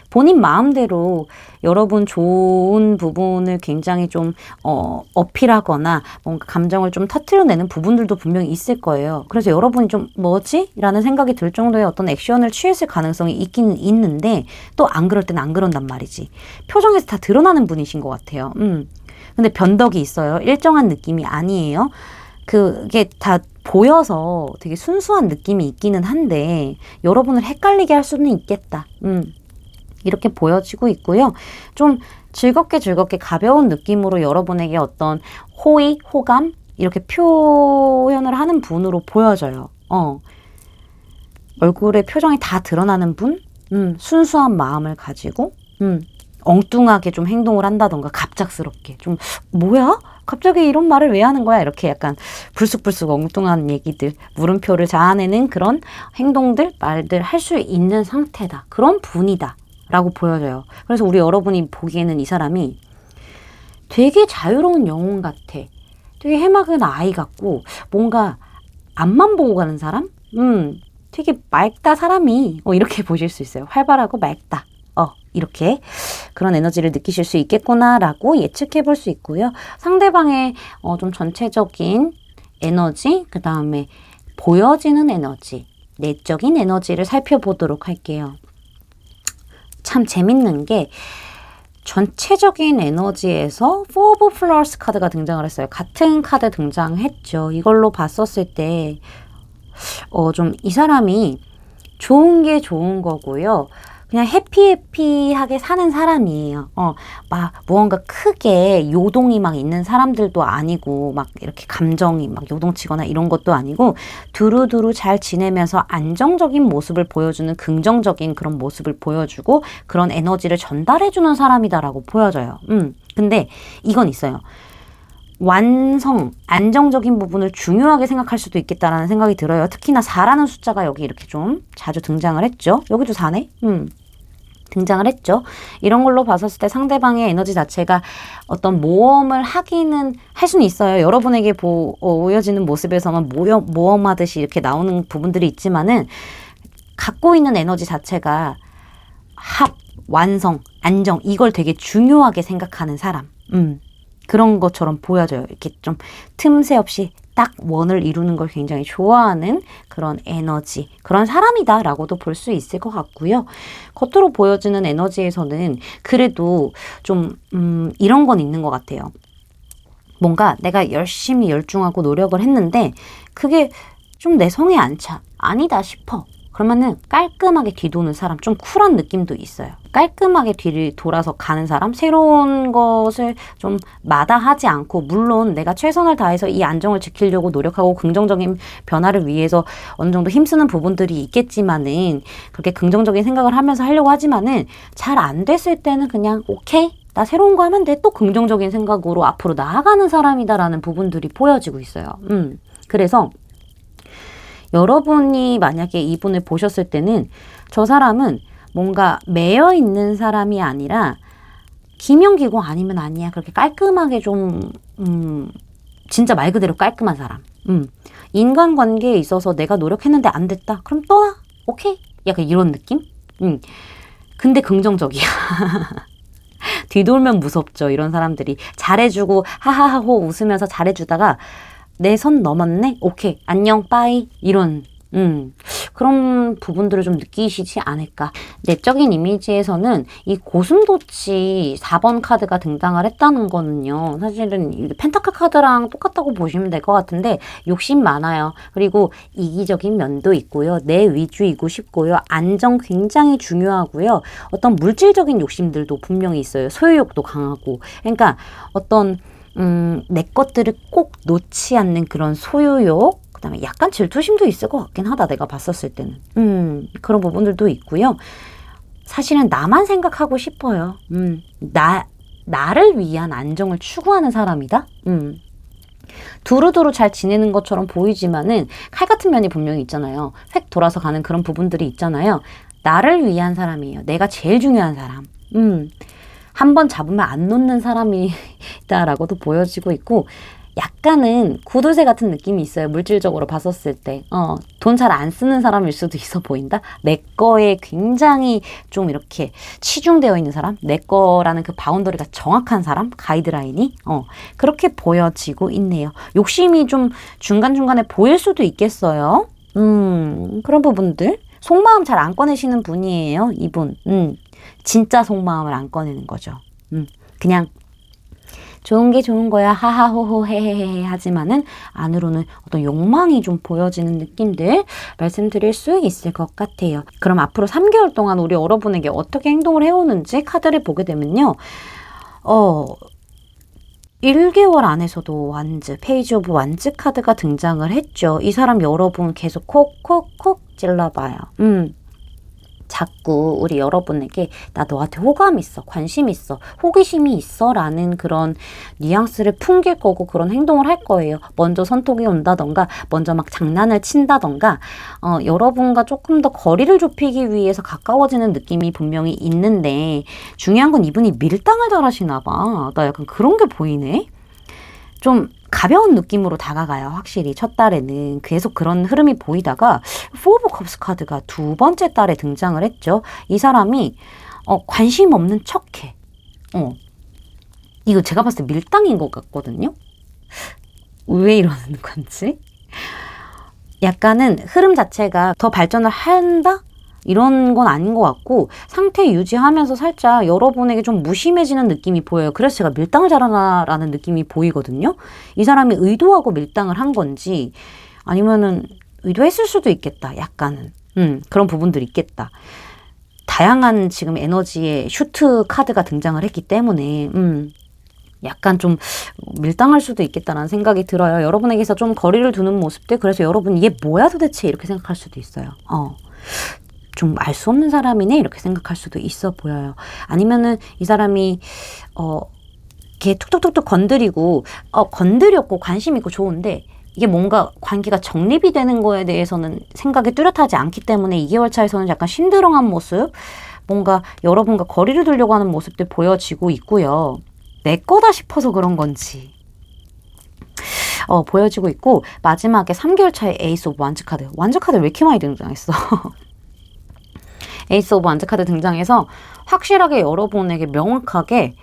본인 마음대로 여러분 좋은 부분을 굉장히 좀 어필하거나 뭔가 감정을 좀 터트려내는 부분들도 분명히 있을 거예요. 그래서 여러분이 좀 뭐지? 라는 생각이 들 정도의 어떤 액션을 취했을 가능성이 있긴 있는데, 또 안 그럴 땐 안 그런단 말이지. 표정에서 다 드러나는 분이신 것 같아요. 근데 변덕이 있어요. 일정한 느낌이 아니에요. 그게 다 보여서 되게 순수한 느낌이 있기는 한데 여러분을 헷갈리게 할 수는 있겠다. 이렇게 보여지고 있고요. 좀 즐겁게 가벼운 느낌으로 여러분에게 어떤 호의, 호감 이렇게 표현을 하는 분으로 보여져요. 얼굴에 표정이 다 드러나는 분? 순수한 마음을 가지고 엉뚱하게 좀 행동을 한다던가 갑작스럽게 좀 뭐야? 갑자기 이런 말을 왜 하는 거야? 이렇게 약간 불쑥불쑥 엉뚱한 얘기들, 물음표를 자아내는 그런 행동들, 말들 할 수 있는 상태다. 그런 분이다 라고 보여져요. 그래서 우리 여러분이 보기에는 이 사람이 되게 자유로운 영혼 같아. 되게 해맑은 아이 같고 뭔가 앞만 보고 가는 사람? 되게 맑다 사람이. 이렇게 보실 수 있어요. 활발하고 맑다. 이렇게 그런 에너지를 느끼실 수 있겠구나라고 예측해 볼 수 있고요. 상대방의 좀 전체적인 에너지, 그 다음에 보여지는 에너지, 내적인 에너지를 살펴보도록 할게요. 참 재밌는 게 전체적인 에너지에서 Four of Flowers 카드가 등장을 했어요. 같은 카드 등장했죠. 이걸로 봤었을 때 좀 이 사람이 좋은 게 좋은 거고요. 그냥 해피해피하게 사는 사람이에요. 막 무언가 크게 요동이 막 있는 사람들도 아니고 막 이렇게 감정이 막 요동치거나 이런 것도 아니고 두루두루 잘 지내면서 안정적인 모습을 보여주는 긍정적인 그런 모습을 보여주고 그런 에너지를 전달해주는 사람이다라고 보여져요. 근데 이건 있어요. 완성, 안정적인 부분을 중요하게 생각할 수도 있겠다라는 생각이 들어요. 특히나 4라는 숫자가 여기 이렇게 좀 자주 등장을 했죠. 여기도 4네? 등장을 했죠. 이런 걸로 봤었을 때 상대방의 에너지 자체가 어떤 모험을 하기는 할 수는 있어요. 여러분에게 보여지는 모습에서만 모험하듯이 이렇게 나오는 부분들이 있지만은 갖고 있는 에너지 자체가 합, 완성, 안정 이걸 되게 중요하게 생각하는 사람. 그런 것처럼 보여져요. 이렇게 좀 틈새 없이 딱 원을 이루는 걸 굉장히 좋아하는 그런 에너지, 그런 사람이다라고도 볼 수 있을 것 같고요. 겉으로 보여지는 에너지에서는 그래도 좀 이런 건 있는 것 같아요. 뭔가 내가 열심히 열중하고 노력을 했는데 그게 좀 내 성에 안 차. 아니다 싶어. 그러면은 깔끔하게 뒤도는 사람, 좀 쿨한 느낌도 있어요. 깔끔하게 뒤를 돌아서 가는 사람, 새로운 것을 좀 마다하지 않고, 물론 내가 최선을 다해서 이 안정을 지키려고 노력하고 긍정적인 변화를 위해서 어느 정도 힘쓰는 부분들이 있겠지만은, 그렇게 긍정적인 생각을 하면서 하려고 하지만은, 잘 안 됐을 때는 그냥, 오케이, 나 새로운 거 하면 돼. 또 긍정적인 생각으로 앞으로 나아가는 사람이다라는 부분들이 보여지고 있어요. 그래서, 여러분이 만약에 이분을 보셨을 때는 저 사람은 뭔가 매여 있는 사람이 아니라 기명기고 아니면 아니야. 그렇게 깔끔하게 좀 진짜 말 그대로 깔끔한 사람. 인간관계에 있어서 내가 노력했는데 안 됐다. 그럼 떠나. 오케이. 약간 이런 느낌? 근데 긍정적이야. 뒤돌면 무섭죠. 이런 사람들이. 잘해주고 하하하호 웃으면서 잘해주다가 내 선 넘었네? 오케이. 안녕, 빠이. 이런, 그런 부분들을 좀 느끼시지 않을까. 내적인 이미지에서는 이 고슴도치 4번 카드가 등장을 했다는 거는요. 사실은 펜타클 카드랑 똑같다고 보시면 될 것 같은데 욕심 많아요. 그리고 이기적인 면도 있고요. 내 위주이고 싶고요. 안정 굉장히 중요하고요. 어떤 물질적인 욕심들도 분명히 있어요. 소유욕도 강하고. 그러니까 어떤 내 것들을 꼭 놓지 않는 그런 소유욕, 그 다음에 약간 질투심도 있을 것 같긴 하다, 내가 봤었을 때는. 그런 부분들도 있고요. 사실은 나만 생각하고 싶어요. 나를 위한 안정을 추구하는 사람이다? 두루두루 잘 지내는 것처럼 보이지만은 칼 같은 면이 분명히 있잖아요. 획 돌아서 가는 그런 부분들이 있잖아요. 나를 위한 사람이에요. 내가 제일 중요한 사람. 한번 잡으면 안 놓는 사람이다라고도 보여지고 있고 약간은 구두쇠 같은 느낌이 있어요. 물질적으로 봤었을 때. 돈 잘 안 쓰는 사람일 수도 있어 보인다. 내 거에 굉장히 좀 이렇게 치중되어 있는 사람. 내 거라는 그 바운더리가 정확한 사람. 가이드라인이. 그렇게 보여지고 있네요. 욕심이 좀 중간중간에 보일 수도 있겠어요. 그런 부분들. 속마음 잘 안 꺼내시는 분이에요. 이분. 진짜 속마음을 안 꺼내는 거죠. 그냥 좋은 게 좋은 거야 하하호호 헤헤헤 하지만은 안으로는 어떤 욕망이 좀 보여지는 느낌들 말씀드릴 수 있을 것 같아요. 그럼 앞으로 3개월 동안 우리 여러분에게 어떻게 행동을 해오는지 카드를 보게 되면요. 1개월 안에서도 완즈, 페이지 오브 완즈 카드가 등장을 했죠. 이 사람 여러분 계속 콕콕콕 찔러봐요. 자꾸 우리 여러분에게 나 너한테 호감 있어, 관심 있어, 호기심이 있어 라는 그런 뉘앙스를 풍길 거고 그런 행동을 할 거예요. 먼저 선톡이 온다던가 먼저 막 장난을 친다던가 여러분과 조금 더 거리를 좁히기 위해서 가까워지는 느낌이 분명히 있는데 중요한 건 이분이 밀당을 잘하시나 봐. 나 약간 그런 게 보이네. 좀 가벼운 느낌으로 다가가요. 확실히 첫 달에는 계속 그런 흐름이 보이다가 포 오브 컵스 카드가 두 번째 달에 등장을 했죠. 이 사람이 관심 없는 척해. 이거 제가 봤을 때 밀당인 것 같거든요. 왜 이러는 건지. 약간은 흐름 자체가 더 발전을 한다? 이런 건 아닌 것 같고 상태 유지하면서 살짝 여러분에게 좀 무심해지는 느낌이 보여요. 그래서 제가 밀당을 잘하나라는 느낌이 보이거든요. 이 사람이 의도하고 밀당을 한 건지 아니면은 의도했을 수도 있겠다. 약간은 그런 부분들이 있겠다. 다양한 지금 에너지의 슈트 카드가 등장을 했기 때문에 약간 좀 밀당할 수도 있겠다라는 생각이 들어요. 여러분에게서 좀 거리를 두는 모습들, 그래서 여러분 이게 뭐야 도대체 이렇게 생각할 수도 있어요. 좀 알 수 없는 사람이네 이렇게 생각할 수도 있어 보여요. 아니면은 이 사람이 이렇게 툭툭툭툭 건드리고 건드렸고 관심 있고 좋은데 이게 뭔가 관계가 정립이 되는 거에 대해서는 생각이 뚜렷하지 않기 때문에 2개월 차에서는 약간 심드렁한 모습, 뭔가 여러분과 거리를 두려고 하는 모습들 보여지고 있고요. 내 거다 싶어서 그런 건지 보여지고 있고, 마지막에 3개월 차에 에이스 오브 완즈 카드. 완즈 카드 왜 이렇게 많이 등장했어? 에이스 오브 완즈 카드 등장해서 확실하게 여러분에게 명확하게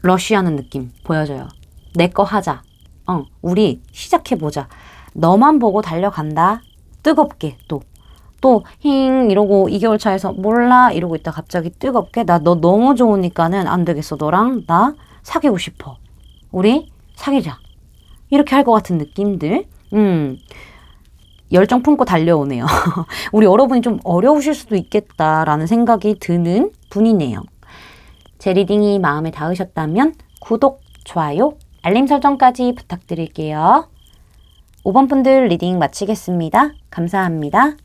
러쉬하는 느낌 보여져요. 내 거 하자. 우리 시작해보자. 너만 보고 달려간다. 뜨겁게 또 힝 이러고 2개월 차에서 몰라 이러고 있다 갑자기 뜨겁게 나 너 너무 좋으니까는 안 되겠어. 너랑 나 사귀고 싶어. 우리 사귀자. 이렇게 할 것 같은 느낌들. 열정 품고 달려오네요. 우리 여러분이 좀 어려우실 수도 있겠다라는 생각이 드는 분이네요. 제 리딩이 마음에 닿으셨다면 구독, 좋아요, 알림 설정까지 부탁드릴게요. 5번 분들 리딩 마치겠습니다. 감사합니다.